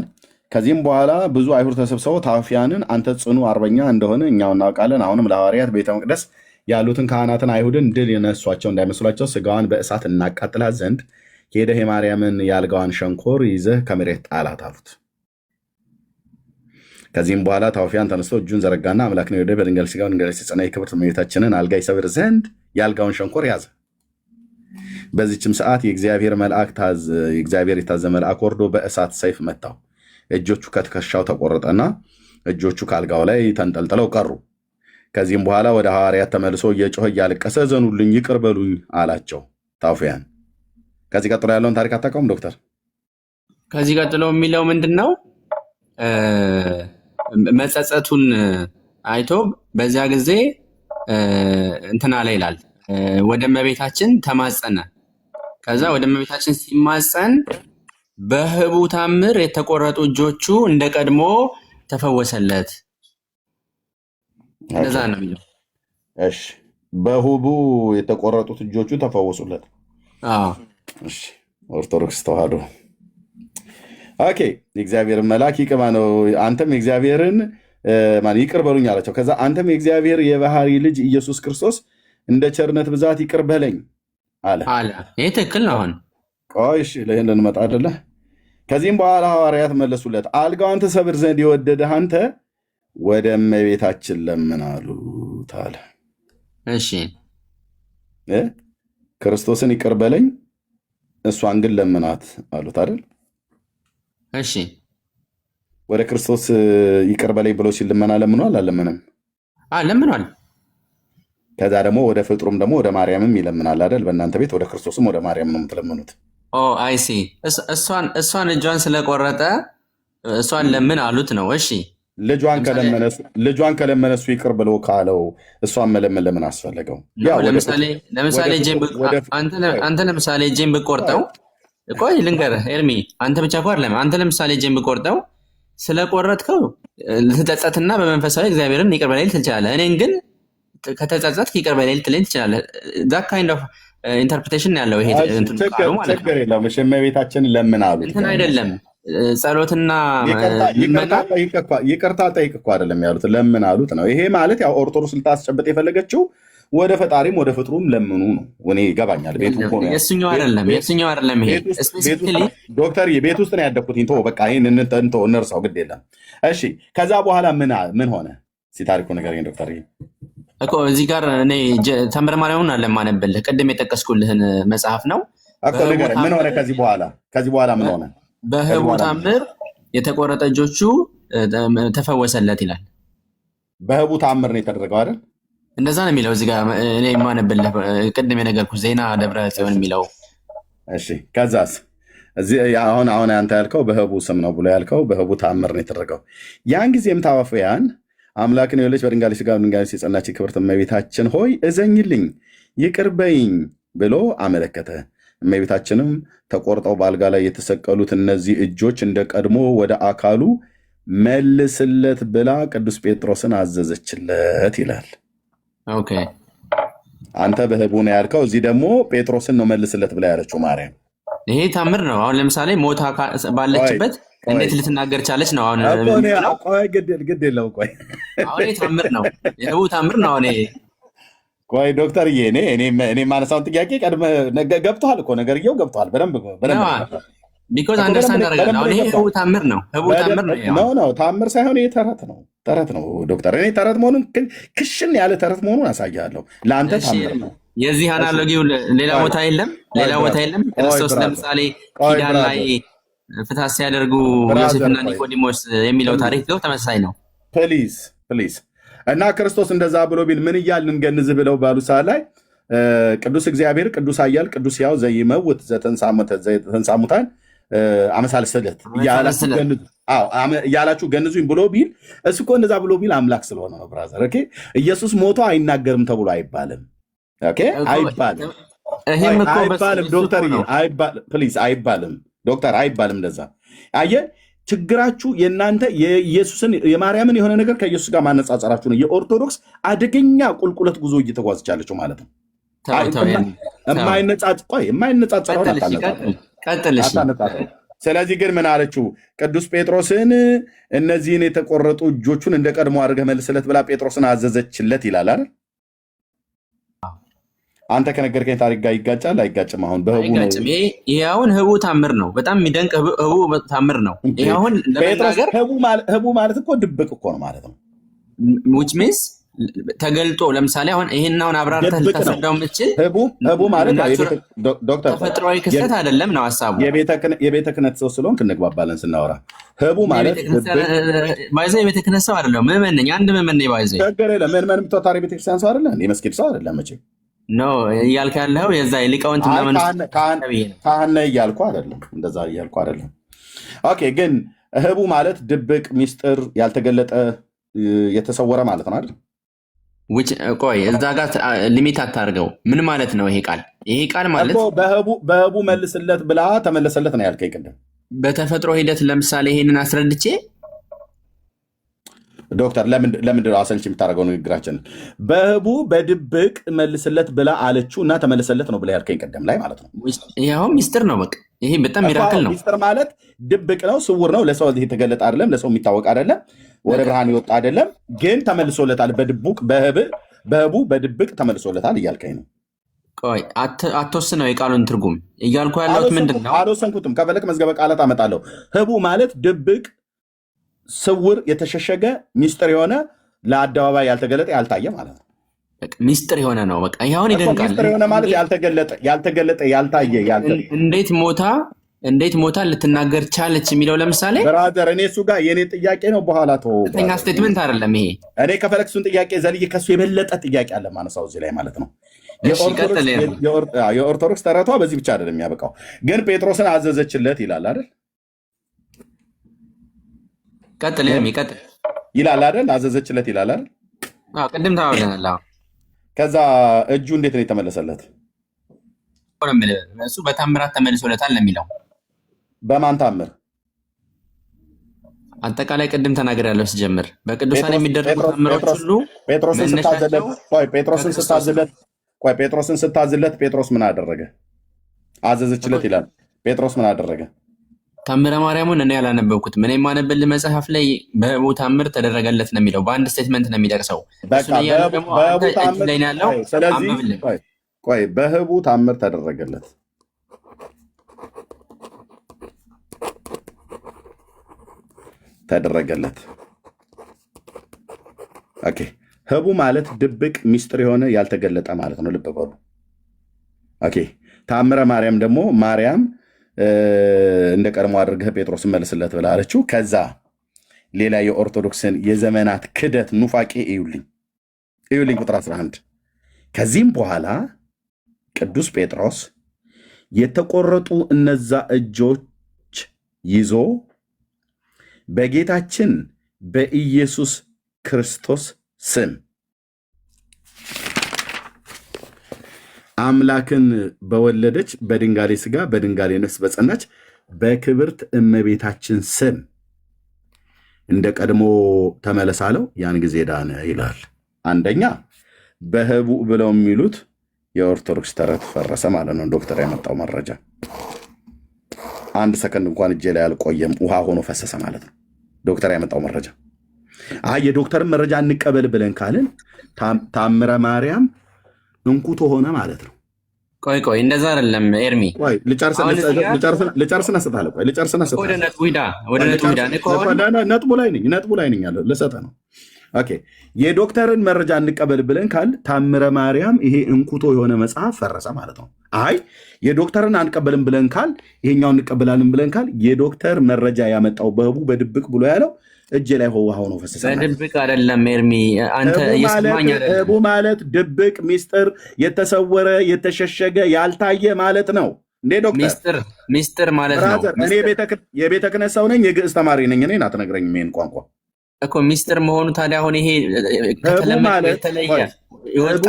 ከዚህም በኋላ ብዙ አይሁድ ተሰብስበው ታውፊያንን አንተ ጽኑ አርበኛ እንደሆነ እኛው እናውቃለን። አሁንም ለሐዋርያት ቤተ መቅደስ ያሉትን ካህናትን አይሁድን ድል የነሷቸው እንዳይመስሏቸው ስጋዋን በእሳት እናቃጥላት ዘንድ ሄደህ የማርያምን የአልጋዋን ሸንኮር ይዘህ ከመሬት ጣላት አሉት። ከዚህም በኋላ ታውፊያን ተነስቶ እጁን ዘረጋና አምላክ ነው ወደ በድንጋይ ስጋውን ድንጋይ ሲጸና የክብርት እመቤታችንን አልጋ ይሰብር ዘንድ የአልጋውን ሸንኮር ያዘ። በዚችም ሰዓት የእግዚአብሔር የታዘ መልአክ ወርዶ በእሳት ሰይፍ መታው። እጆቹ ከትከሻው ተቆረጠና እጆቹ ከአልጋው ላይ ተንጠልጥለው ቀሩ። ከዚህም በኋላ ወደ ሐዋርያት ተመልሶ እየጮኸ እያለቀሰ ዘኑልኝ፣ ይቅር በሉኝ አላቸው። ታውፊያን ከዚህ ቀጥሎ ያለውን ታሪክ አታውቀውም ዶክተር? ከዚህ ቀጥሎ የሚለው ምንድን ነው? መጸጸቱን አይቶ በዚያ ጊዜ እንትና ላይ ይላል ወደ እመቤታችን ተማጸነ። ከዛ ወደ እመቤታችን ሲማጸን በህቡ ታምር የተቆረጡ እጆቹ እንደ ቀድሞ ተፈወሰለት። እንደዛ ነው የሚለው። እሺ በህቡ የተቆረጡት እጆቹ ተፈወሱለት። እሺ ኦርቶዶክስ ተዋህዶ ኦኬ። የእግዚአብሔር መልአክ ይቅማ ነው። አንተም የእግዚአብሔርን ይቅር በሉኝ አላቸው። ከዛ አንተም የእግዚአብሔር የባህሪ ልጅ ኢየሱስ ክርስቶስ እንደ ቸርነት ብዛት ይቅር በለኝ አለ። ይህ ትክክል ነው። አሁን ቆይ እሺ ለይህን ልንመጣ አይደለ? ከዚህም በኋላ ሐዋርያት መለሱለት፣ አልጋዋን ትሰብር ዘንድ የወደደህ አንተ ወደ እመቤታችን ለምን አሉት አለ። እሺ ክርስቶስን ይቅር በለኝ እሷን ግን ለምናት አሉት አይደል? እሺ ወደ ክርስቶስ ይቅር በለኝ ብሎ ሲል ልመና ለምኗል አለምንም? ለምኗል። ከዛ ደግሞ ወደ ፍጥሩም ደግሞ ወደ ማርያምም ይለምናል አይደል? በእናንተ ቤት ወደ ክርስቶስም ወደ ማርያም ነው የምትለምኑት። አይሲ እሷን እጇን ስለቆረጠ እሷን ለምን አሉት ነው። እሺ ልጇን ከለመነሱ ይቅር ብሎ ካለው እሷን መለመን ለምን አስፈለገው? አንተ ለምሳሌ እጄን ብቆርጠው፣ ቆይ ልንገርህ ኤርሚ፣ አንተ ብቻ እኮ አይደለም። አንተ ለምሳሌ እጄን ብቆርጠው ስለቆረጥከው ልትጸጸትና በመንፈሳዊ እግዚአብሔርን ይቅር በለኝ ትችላለህ። እኔን ግን ከተጸጸት ይቅር በለኝ ልትለኝ ትችላለህ። ዛት ካይንድ ኦፍ ኢንተርፕሬቴሽን ያለው ይሄ ቃሉ ማለት ነው። እመቤታችንን ለምን አሉ እንትን አይደለም። ጸሎትና ይቅርታ ጠይቅ እኮ አይደለም ያሉት፣ ለምን አሉት ነው። ይሄ ማለት ያው ኦርቶዶክስ ልታስጨብጥ የፈለገችው ወደ ፈጣሪም ወደ ፍጥሩም ለምኑ ነው። እኔ ይገባኛል። ቤቱ እኮ ነው የእሱኛው አይደለም ይሄ ስፔሲፊካሊ ዶክተር ቤት ውስጥ ነው ያደግኩት። እንቶ በቃ ይሄን እንቶ እንርሳው፣ ግድ የለም። እሺ ከዛ በኋላ ምን ሆነ? ሲታሪኩ ነገር ዶክተር እኮ እዚህ ጋር እኔ ተምረ ማርያምን አለማነብልህ ቅድም የጠቀስኩልህን መጽሐፍ ነው እኮ ነገር ምን ሆነ? ከዚህ በኋላ ምን ሆነ? በህቡ ታምር የተቆረጠ እጆቹ ተፈወሰለት ይላል። በህቡ ታምር ነው የተደረገው አይደል? እንደዛ ነው የሚለው እዚህ ጋር እኔ የማነብልህ ቅድም የነገርኩህ ዜና ደብረ ጽዮን የሚለው። እሺ ከዛስ አሁን አንተ ያልከው በህቡ ስም ነው ብሎ ያልከው በህቡ ተአምር ነው የተደረገው። ያን ጊዜም ታዋፍያን አምላክን የወለደች በድንጋሌ ሥጋ በድንጋሌ ነፍስ የጸናች ክብርት እመቤታችን ሆይ እዘኝልኝ ይቅር በይኝ ብሎ አመለከተ። እመቤታችንም ተቆርጠው በአልጋ ላይ የተሰቀሉት እነዚህ እጆች እንደ ቀድሞ ወደ አካሉ መልስለት ብላ ቅዱስ ጴጥሮስን አዘዘችለት ይላል። ኦኬ አንተ በህቡ ነው ያልከው፣ እዚህ ደግሞ ጴጥሮስን ነው መልስለት ብላ ያለችው ማርያም። ይሄ ታምር ነው። አሁን ለምሳሌ ሞታ ባለችበት እንዴት ልትናገር ቻለች ነው? አሁን ግድ የለው ቆይ፣ አሁን ታምር ነው፣ የህቡ ታምር ነው። አሁን ቆይ ዶክተርዬ፣ እኔ የማነሳውን ጥያቄ ቀድመህ ገብቶሃል እኮ ነገርየው ገብቶሃል በደንብ ቢኮዝ አንደርስታንድ አደርጋለሁ። አሁን ይሄ ህቡ ታምር ነው፣ ህቡ ታምር ነው። ታምር ሳይሆን ይሄ ተረት ነው ዶክተር። እኔ ተረት መሆኑን ክሽን ያለ ተረት መሆኑን አሳያለሁ። ለአንተ ታምር ነው። የዚህ አናሎጊው ሌላ ቦታ የለም፣ ሌላ ቦታ የለም። ክርስቶስ ለምሳሌ ኪዳን ላይ ፍትሐት ሲያደርጉ ዮሴፍና ኒቆዲሞስ የሚለው ታሪክ ነው፣ ተመሳሳይ ነው። ፕሊዝ እና ክርስቶስ እንደዛ ብሎ ቢል ምን እያልን እንገንዝ ብለው ባሉ ሰዓት ላይ ቅዱስ እግዚአብሔር ቅዱስ ኃያል ቅዱስ ሕያው ዘይመውት ዘተንሳ ሙታን አመሳልስለት እያላችሁ ገንዙኝ ብሎ ቢል እሱ እኮ እንደዛ ብሎ ቢል አምላክ ስለሆነ ነው ብራዘር። ኦኬ ኢየሱስ ሞቶ አይናገርም ተብሎ አይባልም። ኦኬ አይባልም ዶክተር፣ አይባልም ዶክተር፣ አይባልም እንደዛ። አየህ ችግራችሁ የእናንተ የኢየሱስን የማርያምን የሆነ ነገር ከኢየሱስ ጋር ማነጻጸራችሁ ነው። የኦርቶዶክስ አደገኛ ቁልቁለት ጉዞ እየተጓዘች ያለችው ማለት ነው። የማይነጻጸረውን አታነጻጽረው። ስለዚህ ግን ምን አለችው? ቅዱስ ጴጥሮስን እነዚህን የተቆረጡ እጆቹን እንደ ቀድሞ አድርገህ መልስለት ብላ ጴጥሮስን አዘዘችለት ይላል አይደል? አንተ ከነገርከኝ ታሪክ ጋር ይጋጫል አይጋጭም? አሁን በህቡ ነው። ይሄ አሁን ህቡ ታምር ነው። በጣም የሚደንቅ ህቡ ታምር ነው። ይሄ አሁን ለመናገር ህቡ ማለት እኮ ድብቅ እኮ ነው ማለት ነው። which means ተገልጦ ለምሳሌ አሁን ይሄን አሁን አብራርተህ ልታስረዳው የምትችል ህቡ ማለት ዶክተር ተፈጥሯዊ ክስተት አይደለም ነው ሐሳቡ። የቤተ ክህነት ሰው ስለሆንክ እንግባባለን ስናወራ። ህቡ ማለት ባይዘ የቤተ ክህነት ሰው አይደለም፣ ምዕመን ነኝ። አንድ ምዕመን ነኝ። ባይዘ ችግር የለም። ምዕመን የምትወጣ ቤተክርስቲያን ሰው አይደለም፣ የመስጊድ ሰው አይደለም። መቼም ኖ እያልክ ያለው የዛ የሊቃውንት ምናምን ካህን ነህ እያልኩ አይደለም፣ እንደዛ እያልኩ አይደለም። ኦኬ ግን ህቡ ማለት ድብቅ ሚስጥር፣ ያልተገለጠ የተሰወረ ማለት ነው አይደል? ቆይ እዛ ጋር ሊሚት አታርገው። ምን ማለት ነው ይሄ ቃል? ይሄ ቃል ማለት በህቡ መልስለት ብላ ተመለሰለት ነው ያልከኝ ቅድም። በተፈጥሮ ሂደት ለምሳሌ ይሄንን አስረድቼ ዶክተር ለምንድን ነው አሰልች የምታደርገው ንግግራችንን? በህቡ በድብቅ መልስለት ብላ አለችው እና ተመለሰለት ነው ብላ ያልከኝ ቅድም ላይ ማለት ነው። ይኸው ሚስጥር ነው። በቃ ይሄ በጣም ሚራክል ነው። ሚስጥር ማለት ድብቅ ነው፣ ስውር ነው፣ ለሰው የተገለጠ አይደለም፣ ለሰው የሚታወቅ አይደለም፣ ወደ ብርሃን የወጣ አይደለም። ግን ተመልሶለታል፣ በህቡ በድብቅ ተመልሶለታል እያልከኝ ነው። ቆይ አትወስነው የቃሉን ትርጉም እያልኩ ያለሁት ምንድን ነው? አልወሰንኩትም። ከፈለክ መዝገበ ቃላት አመጣለሁ። ህቡ ማለት ድብቅ፣ ስውር፣ የተሸሸገ ሚስጥር የሆነ ለአደባባይ ያልተገለጠ ያልታየ ማለት ነው። ሚስጥር የሆነ ነው። በቃ ይሁን ይደንቃል። ሚስጥር የሆነ ማለት ያልተገለጠ ያልታየ እንዴት ሞታ ልትናገር ቻለች የሚለው ለምሳሌ ብራዘር፣ እኔ እሱ ጋር የኔ ጥያቄ ነው። በኋላ ተኛ ስቴትመንት አይደለም ይሄ። እኔ ከፈለክ እሱን ጥያቄ ዘልዬ ከሱ የበለጠ ጥያቄ አለ ማነሳው እዚህ ላይ ማለት ነው። የኦርቶዶክስ ተረቷ በዚህ ብቻ አይደለም የሚያበቃው። ግን ጴጥሮስን አዘዘችለት ይላል አይደል? ቀጥል ይላል አይደል? አዘዘችለት ይላል አይደል? ቅድም ታወራለህ። ከዛ እጁ እንዴት ነው የተመለሰለት? እሱ በታምራት ተመልሶለታል ለሚለው በማን ታምር? አጠቃላይ ቅድም ተናግሬያለሁ ሲጀምር በቅዱሳን የሚደረጉ ታምሮች ሁሉ ጴጥሮስን ስታዝለት ጴጥሮስ ምን አደረገ? አዘዘችለት ይላል። ጴጥሮስ ምን አደረገ? ታምረ ማርያምን እኔ ያላነበብኩትም። እኔ የማነብልህ መጽሐፍ ላይ በህቡ ታምር ተደረገለት ነው የሚለው። በአንድ ስቴትመንት ነው የሚጠቅሰው። ቆይ በህቡ ታምር ተደረገለት ኦኬ። ህቡ ማለት ድብቅ ሚስጥር የሆነ ያልተገለጠ ማለት ነው። ልብ በሉ። ኦኬ። ታምረ ማርያም ደግሞ ማርያም እንደ ቀድሞ አድርገህ ጴጥሮስን መልስለት ብላ አለችው። ከዛ ሌላ የኦርቶዶክስን የዘመናት ክደት ኑፋቄ እዩልኝ። ይኸውልኝ ቁጥር 11 ከዚህም በኋላ ቅዱስ ጴጥሮስ የተቆረጡ እነዛ እጆች ይዞ በጌታችን በኢየሱስ ክርስቶስ ስም አምላክን በወለደች በድንጋሌ ሥጋ በድንጋሌ ነፍስ በጸናች በክብርት እመቤታችን ስም እንደ ቀድሞ ተመለስ አለው። ያን ጊዜ ዳነ ይላል። አንደኛ በህቡዕ ብለው የሚሉት የኦርቶዶክስ ተረት ፈረሰ ማለት ነው። ዶክተር ያመጣው መረጃ አንድ ሰከንድ እንኳን እጄ ላይ አልቆየም፣ ውሃ ሆኖ ፈሰሰ ማለት ነው። ዶክተር ያመጣው መረጃ የዶክተርን መረጃ እንቀበል ብለን ካልን ታምረ ማርያም እንኩቶ ሆነ ማለት ነው። ቆይ እንደዛ አይደለም ኤርሚ። ልጨርስና እሰጥሃለሁ። ወደ ነጥቡ ሂዳ። ነጥቡ ላይ ነኝ ያለው ልሰጥህ ነው። ኦኬ የዶክተርን መረጃ እንቀበል ብለን ካል ታምረ ማርያም ይሄ እንኩቶ የሆነ መጽሐፍ ፈረሰ ማለት ነው። የዶክተርን አንቀበልም ብለን ካል ይሄኛው እንቀበላለን ብለን ካል የዶክተር መረጃ ያመጣው በህቡ በድብቅ ብሎ ያለው እጅ ላይ ውሃ ነው ፈሰሰ። በድብቅ አይደለም ኤርሚ፣ አንተ እየሰማኝ አይደለም። ህቡ ማለት ድብቅ፣ ሚስጥር፣ የተሰወረ፣ የተሸሸገ፣ ያልታየ ማለት ነው እንዴ ዶክተር? ሚስጥር ማለት ነው። እኔ የቤተ ክህነት ሰው ነኝ፣ የግዕዝ ተማሪ ነኝ። እኔን አትነግረኝም ይሄን ቋንቋ እኮ ሚስጥር መሆኑ። ታዲያ አሁን ይሄ ከተለመደ የተለየ ይወጣ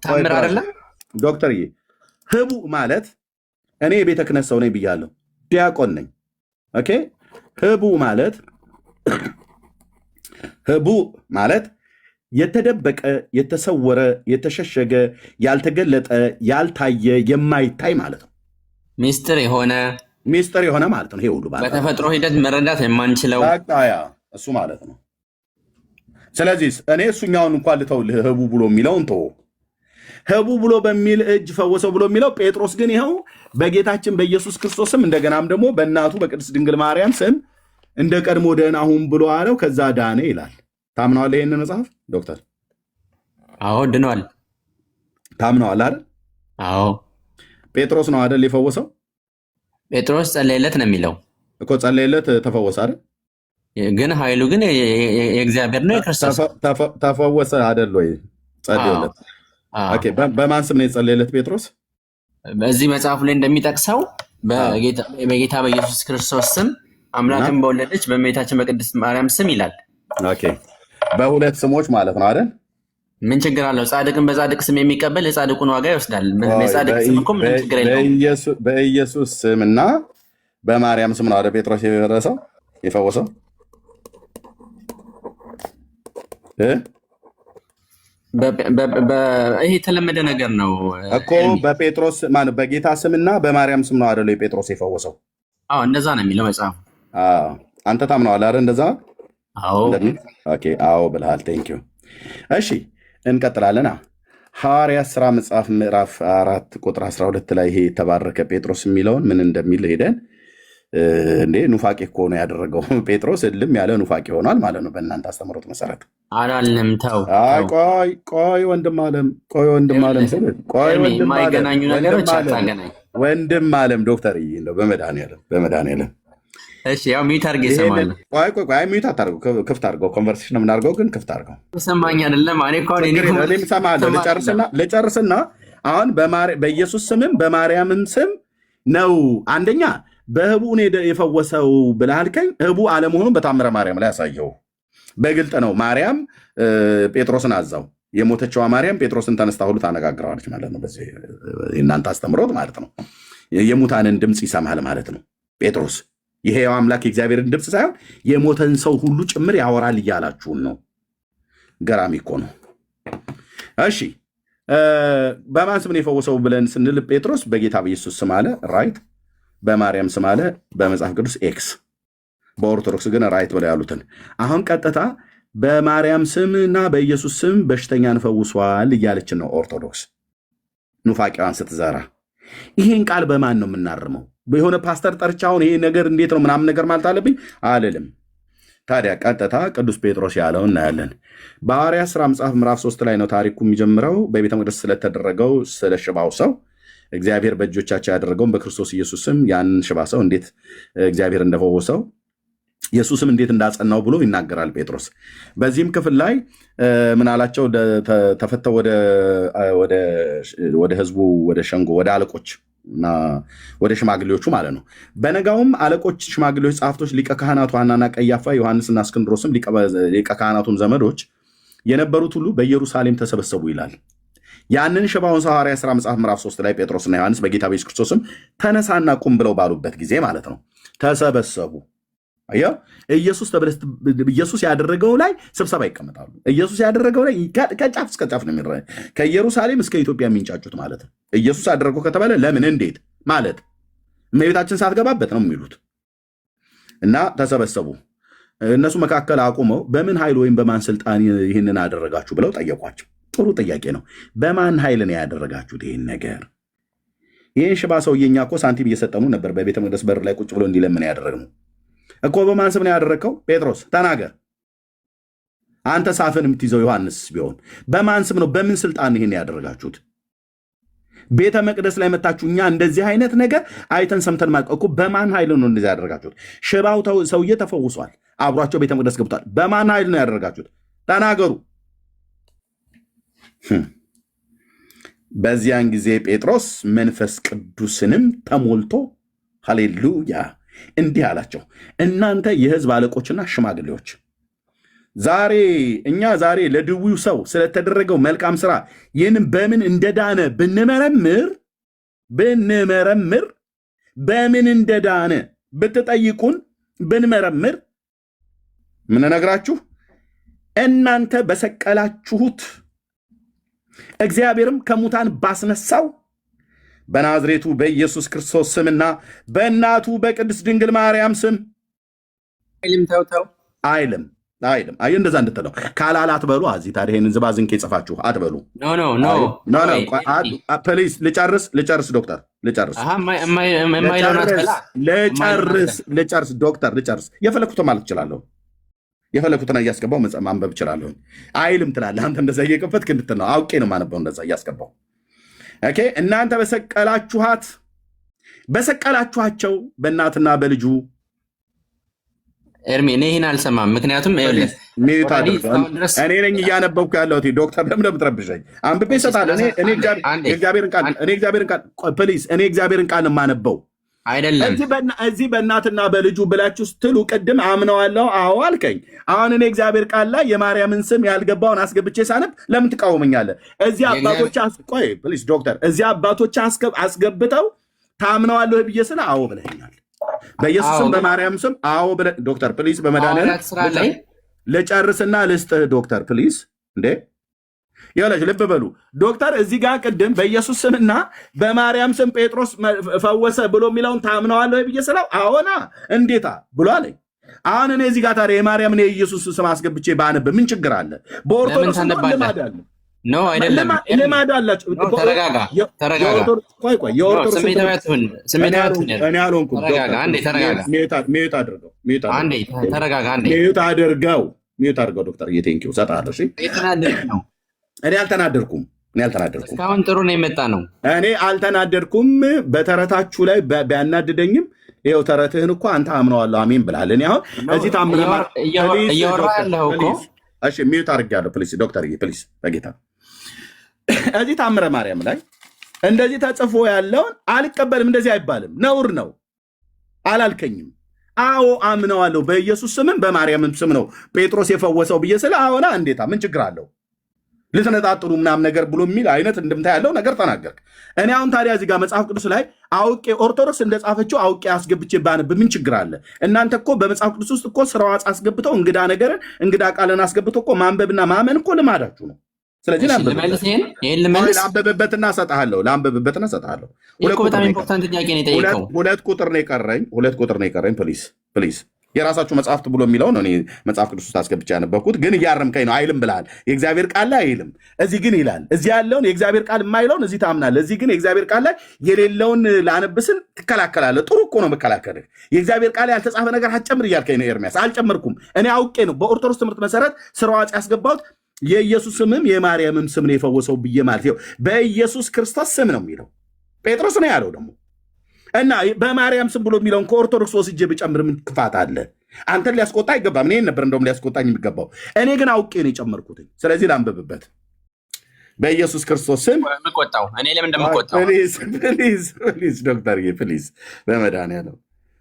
ታምር አይደለም ዶክተርዬ። ህቡ ማለት እኔ የቤተ ክህነት ሰው ነኝ ብያለሁ፣ ዲያቆን ነኝ። ኦኬ ህቡ ማለት የተደበቀ፣ የተሰወረ፣ የተሸሸገ፣ ያልተገለጠ፣ ያልታየ፣ የማይታይ ማለት ነው። ሚስጥር የሆነ ማለት ነው። ይሄ ሁሉ በተፈጥሮ ሂደት መረዳት የማንችለው እሱ ማለት ነው። ስለዚህ እኔ እሱኛውን እንኳን ልተውልህ፣ ህቡ ብሎ የሚለውን ተወው። ህቡ ብሎ በሚል እጅ ፈወሰው ብሎ የሚለው ጴጥሮስ ግን ይኸው በጌታችን በኢየሱስ ክርስቶስም እንደገናም ደግሞ በእናቱ በቅድስት ድንግል ማርያም ስም እንደ ቀድሞ ደህና ሁን ብሎ አለው። ከዛ ዳነ ይላል። ታምነዋል ይሄንን መጽሐፍ ዶክተር? አዎ ድኗል። ታምነዋል አይደል? አዎ። ጴጥሮስ ነው አይደል የፈወሰው? ጴጥሮስ ጸለየለት ነው የሚለው እኮ። ጸለየለት ተፈወሰ አይደል? ግን ኃይሉ ግን የእግዚአብሔር ነው የክርስቶስ። ተፈወሰ አይደል ወይ? ጸለየለት። ኦኬ። በማን ስም ነው የጸለየለት ጴጥሮስ? በዚህ መጽሐፍ ላይ እንደሚጠቅሰው በጌታ በኢየሱስ ክርስቶስ ስም አምላክን በወለደች በእመቤታችን በቅድስት ማርያም ስም ይላል። ኦኬ። በሁለት ስሞች ማለት ነው አይደል? ምን ችግር አለው? ጻድቅን በጻድቅ ስም የሚቀበል የጻድቁን ዋጋ ይወስዳል። የጻድቅ ስም እኮ ምንም ችግር የለውም። በኢየሱስ ስም እና በማርያም ስም ነው አይደል ጴጥሮስ የፈወሰው? ይሄ የተለመደ ነገር ነው እኮ። በጴጥሮስ በጌታ ስምና በማርያም ስም ነው አይደል ጴጥሮስ የፈወሰው? አዎ እንደዛ ነው የሚለው መጽሐፍ። አንተ ታምነዋል አይደል እንደዛ? አዎ። ኦኬ አዎ ብለሃል። ቴንኪው። እሺ እንቀጥላለን። ሐዋርያት ሥራ መጽሐፍ ምዕራፍ 4 ቁጥር 12 ላይ ይሄ የተባረከ ጴጥሮስ የሚለውን ምን እንደሚል ሄደን እንዴ ኑፋቄ እኮ ነው ያደረገው ጴጥሮስ። እልም ያለ ኑፋቄ ሆኗል ማለት ነው በእናንተ አስተምሮት መሰረት። አላለም። ተው ቆይ ወንድም አለም የማይገናኙ ነገሮች አታገናኝ ወንድም አለም ዶክተር እንደው በመድኃኒዓለም እሺ ያው ሚዩት አድርገህ ይሰማል። ቆይ ሚዩት አታርገው፣ ክፍት አድርገው። ኮንቨርሴሽን ነው የምናደርገው ግን ክፍት አድርገው። ሰማኝ አይደለም? ልጨርስና አሁን በኢየሱስ ስምም በማርያምም ስም ነው። አንደኛ በህቡ የፈወሰው ብለህ አልከኝ። ህቡ አለመሆኑን በታምረ ማርያም ላይ ያሳየው በግልጥ ነው። ማርያም ጴጥሮስን አዛው የሞተችዋ ማርያም ጴጥሮስን ተነስታ ሁሉ ታነጋግረዋለች ማለት ነው። በዚህ እናንተ አስተምሮት ማለት ነው የሙታንን ድምፅ ይሰማል ማለት ነው ጴጥሮስ። ይሄ አምላክ የእግዚአብሔርን ድምፅ ሳይሆን የሞተን ሰው ሁሉ ጭምር ያወራል እያላችሁን ነው። ገራሚ እኮ ነው። እሺ በማን ስም ነው የፈወሰው ብለን ስንል ጴጥሮስ በጌታ በኢየሱስ ስም አለ። ራይት። በማርያም ስም አለ። በመጽሐፍ ቅዱስ ኤክስ። በኦርቶዶክስ ግን ራይት ብለው ያሉትን አሁን ቀጥታ በማርያም ስም እና በኢየሱስ ስም በሽተኛን ፈውሷል እያለችን ነው ኦርቶዶክስ ኑፋቂዋን ስትዘራ። ይሄን ቃል በማን ነው የምናርመው? የሆነ ፓስተር ጠርቻውን ይሄ ነገር እንዴት ነው ምናምን ነገር ማለት አለብኝ አልልም። ታዲያ ቀጥታ ቅዱስ ጴጥሮስ ያለው እናያለን። በሐዋርያት ሥራ መጽሐፍ ምዕራፍ 3 ላይ ነው ታሪኩ የሚጀምረው። በቤተ መቅደስ ስለተደረገው ስለ ሽባው ሰው እግዚአብሔር በእጆቻቸው ያደረገውን በክርስቶስ ኢየሱስ ስም ያንን ሽባ ሰው እንዴት እግዚአብሔር እንደፈወሰው ኢየሱስም እንዴት እንዳጸናው ብሎ ይናገራል ጴጥሮስ። በዚህም ክፍል ላይ ምን አላቸው? ተፈተው ወደ ህዝቡ፣ ወደ ሸንጎ፣ ወደ አለቆች እና ወደ ሽማግሌዎቹ ማለት ነው። በነጋውም አለቆች፣ ሽማግሌዎች፣ ጸሐፍቶች፣ ሊቀ ካህናቱ ሐናና ቀያፋ፣ ዮሐንስና እስክንድሮስም ሊቀ ካህናቱም ዘመዶች የነበሩት ሁሉ በኢየሩሳሌም ተሰበሰቡ ይላል። ያንን ሽባውን ሰው ሐዋርያት ሥራ መጽሐፍ ምዕራፍ 3 ላይ ጴጥሮስና ዮሐንስ በጌታ በኢየሱስ ክርስቶስም ተነሳና ቁም ብለው ባሉበት ጊዜ ማለት ነው ተሰበሰቡ። አየው፣ ኢየሱስ ያደረገው ላይ ስብሰባ ይቀመጣሉ። ኢየሱስ ያደረገው ላይ ከጫፍ እስከ ጫፍ ነው የሚረኝ፣ ከኢየሩሳሌም እስከ ኢትዮጵያ የሚንጫጩት ማለት ነው። ኢየሱስ ያደረገው ከተባለ ለምን እንዴት ማለት እመቤታችን ሳትገባበት ነው የሚሉት። እና ተሰበሰቡ። እነሱ መካከል አቁመው በምን ኃይል ወይም በማን ስልጣን ይህንን አደረጋችሁ ብለው ጠየቋቸው። ጥሩ ጥያቄ ነው። በማን ኃይል ነው ያደረጋችሁት ይህን ነገር? ይህን ሽባ ሰውዬ እኛ እኮ ሳንቲም እየሰጠኑ ነበር በቤተ መቅደስ በር ላይ ቁጭ ብሎ እንዲለምን ያደረግነው እኮ። በማን ስም ነው ያደረግከው? ጴጥሮስ ተናገር። አንተ ሳፍን የምትይዘው ዮሐንስ ቢሆን በማን ስም ነው? በምን ስልጣን ይህን ያደረጋችሁት? ቤተ መቅደስ ላይ መታችሁ እኛ እንደዚህ አይነት ነገር አይተን ሰምተን ማለት እኮ። በማን ኃይል ነው እንደዚህ ያደረጋችሁት? ሽባው ሰውዬ ተፈውሷል፣ አብሯቸው ቤተ መቅደስ ገብቷል። በማን ኃይል ነው ያደረጋችሁት? ተናገሩ። በዚያን ጊዜ ጴጥሮስ መንፈስ ቅዱስንም ተሞልቶ ሃሌሉያ እንዲህ አላቸው፣ እናንተ የሕዝብ አለቆችና ሽማግሌዎች እኛ ዛሬ ለድዊው ሰው ስለተደረገው መልካም ስራ ይህንም በምን እንደዳነ ብንመረምር በምን እንደዳነ ብትጠይቁን ብንመረምር ምንነግራችሁ እናንተ በሰቀላችሁት እግዚአብሔርም ከሙታን ባስነሳው በናዝሬቱ በኢየሱስ ክርስቶስ ስምና በእናቱ በቅድስት ድንግል ማርያም ስም አይልም። አይ እንደዛ እንድትለው ካላል አትበሉ። እዚህ ታዲያ ይሄንን ዝባዝንኬ ጽፋችሁ አትበሉ። ፕሊዝ ልጨርስ ዶክተር ልጨርስ ዶክተር ልጨርስ። የፈለኩትን ማለት እችላለሁ። የፈለኩትን እያስገባው ማንበብ እችላለሁ። አይልም ትላለህ አንተ። እንደዛ እየከፈትክ እንድትል ነው። አውቄ ነው ማነበው እንደዛ እያስገባው። ኦኬ እናንተ በሰቀላችኋቸው በእናትና በልጁ ኤርሚ እኔ ይህን አልሰማም። ምክንያቱም እኔ ነኝ እያነበብኩ ያለሁት። ዶክተር ለምን እንደምትረብሸኝ አንብቤ እሰጣለሁ። እኔ እግዚአብሔርን ቃል የማነበው አይደለም። እዚህ በእናትና በልጁ ብላችሁ ስትሉ ቅድም አምነዋለሁ አዎ አልከኝ። አሁን እኔ እግዚአብሔር ቃል ላይ የማርያምን ስም ያልገባውን አስገብቼ ሳነብ ለምን ትቃወመኛለህ? እዚህ አባቶች አስገብተው ታምነዋለሁ ብዬ ስለ አዎ ብለኸኛል። በኢየሱስም በማርያም ስም አዎ ብለህ ዶክተር ፕሊዝ በመድኃኒዓለም ልጨርስና ልስጥህ ዶክተር ፕሊዝ። እንዴ ይኸውላችሁ ልብ በሉ ዶክተር፣ እዚህ ጋር ቅድም በኢየሱስ ስምና በማርያም ስም ጴጥሮስ ፈወሰ ብሎ የሚለውን ታምነዋለህ ብዬ ስለው አዎና እንዴታ ብሎ አለኝ። አሁን እኔ እዚህ ጋር ታዲያ የማርያምን የኢየሱስ ስም አስገብቼ ባነብ ምን ችግር አለ? በኦርቶዶክስ ልማድ አለ ነው አይደለም? ልማድ አላቸው። ተረጋጋ። እኔ አልሆንኩም። ሚዩት አድርገው ዶክተር ቴንኪው እሰጥሃለሁ። እኔ አልተናደርኩም። እስካሁን ጥሩ ነው የመጣ ነው። እኔ አልተናደርኩም። በተረታችሁ ላይ ቢያናድደኝም ይኸው ተረትህን እኮ አንተ አምነዋለሁ አሜን ብለሃል። እኔ አሁን እዚህ እያወራ ያለው እኮ ሚዩት አድርጌያለሁ። ፕሊስ ዶክተርዬ ፕሊስ በጌታ እዚህ ታምረ ማርያም ላይ እንደዚህ ተጽፎ ያለውን አልቀበልም። እንደዚህ አይባልም፣ ነውር ነው። አላልከኝም። አዎ አምነዋለሁ በኢየሱስ ስምም በማርያምም ስም ነው ጴጥሮስ የፈወሰው ብዬ ስለ አዎና እንዴታ ምን ችግር አለው? ልትነጣጥሩ ምናምን ነገር ብሎ የሚል አይነት እንድምታ ያለው ነገር ተናገርክ። እኔ አሁን ታዲያ እዚህ ጋር መጽሐፍ ቅዱስ ላይ አውቄ ኦርቶዶክስ እንደጻፈችው አውቄ አስገብቼ ባነብ ምን ችግር አለ? እናንተ እኮ በመጽሐፍ ቅዱስ ውስጥ እኮ ስርዋጽ አስገብተው እንግዳ ነገርን እንግዳ ቃልን አስገብተው እኮ ማንበብና ማመን እኮ ልማዳችሁ ነው። ስለዚህ ላንበብበትና እሰጥሃለሁ። በጣም ኢምፖርታንት ጥያቄ ነው የጠየቀው። ሁለት ቁጥር ነው የቀረኝ። ፕሊዝ የራሳችሁ መጽሐፍት ብሎ የሚለው ነው። እኔ መጽሐፍ ቅዱስ ውስጥ አስገብቼ ያነበብኩት ግን እያረምከኝ ነው። አይልም ብለሃል። የእግዚአብሔር ቃል ላይ አይልም፣ እዚህ ግን ይላል። እዚህ ያለውን የእግዚአብሔር ቃል የማይለውን እዚህ ታምናለህ። እዚህ ግን የእግዚአብሔር ቃል ላይ የሌለውን ላነብስን ትከላከላለህ። ጥሩ እኮ ነው መከላከልህ። የእግዚአብሔር ቃል ያልተጻፈ ነገር አትጨምር እያልከኝ ነው ኤርሚያስ። አልጨመርኩም። እኔ አውቄ ነው በኦርቶዶክስ ትምህርት መሰረት ስርዋጽ ያስገባሁት። የኢየሱስ ስምም የማርያምም ስም ነው የፈወሰው ብዬ ማለት ነው። በኢየሱስ ክርስቶስ ስም ነው የሚለው ጴጥሮስ ነው ያለው ደግሞ እና በማርያም ስም ብሎ የሚለውን ከኦርቶዶክስ ወስጄ ብጨምር ምን ክፋት አለ? አንተን ሊያስቆጣ አይገባም። እኔን ነበር እንደውም ሊያስቆጣኝ የሚገባው። እኔ ግን አውቄ ነው የጨመርኩትኝ። ስለዚህ ላንብብበት። በኢየሱስ ክርስቶስ ስም የምቆጣው እኔ ለምን እንደምቆጣው ፕሊዝ ዶክተር ፕሊዝ፣ በመድኃኒዓለም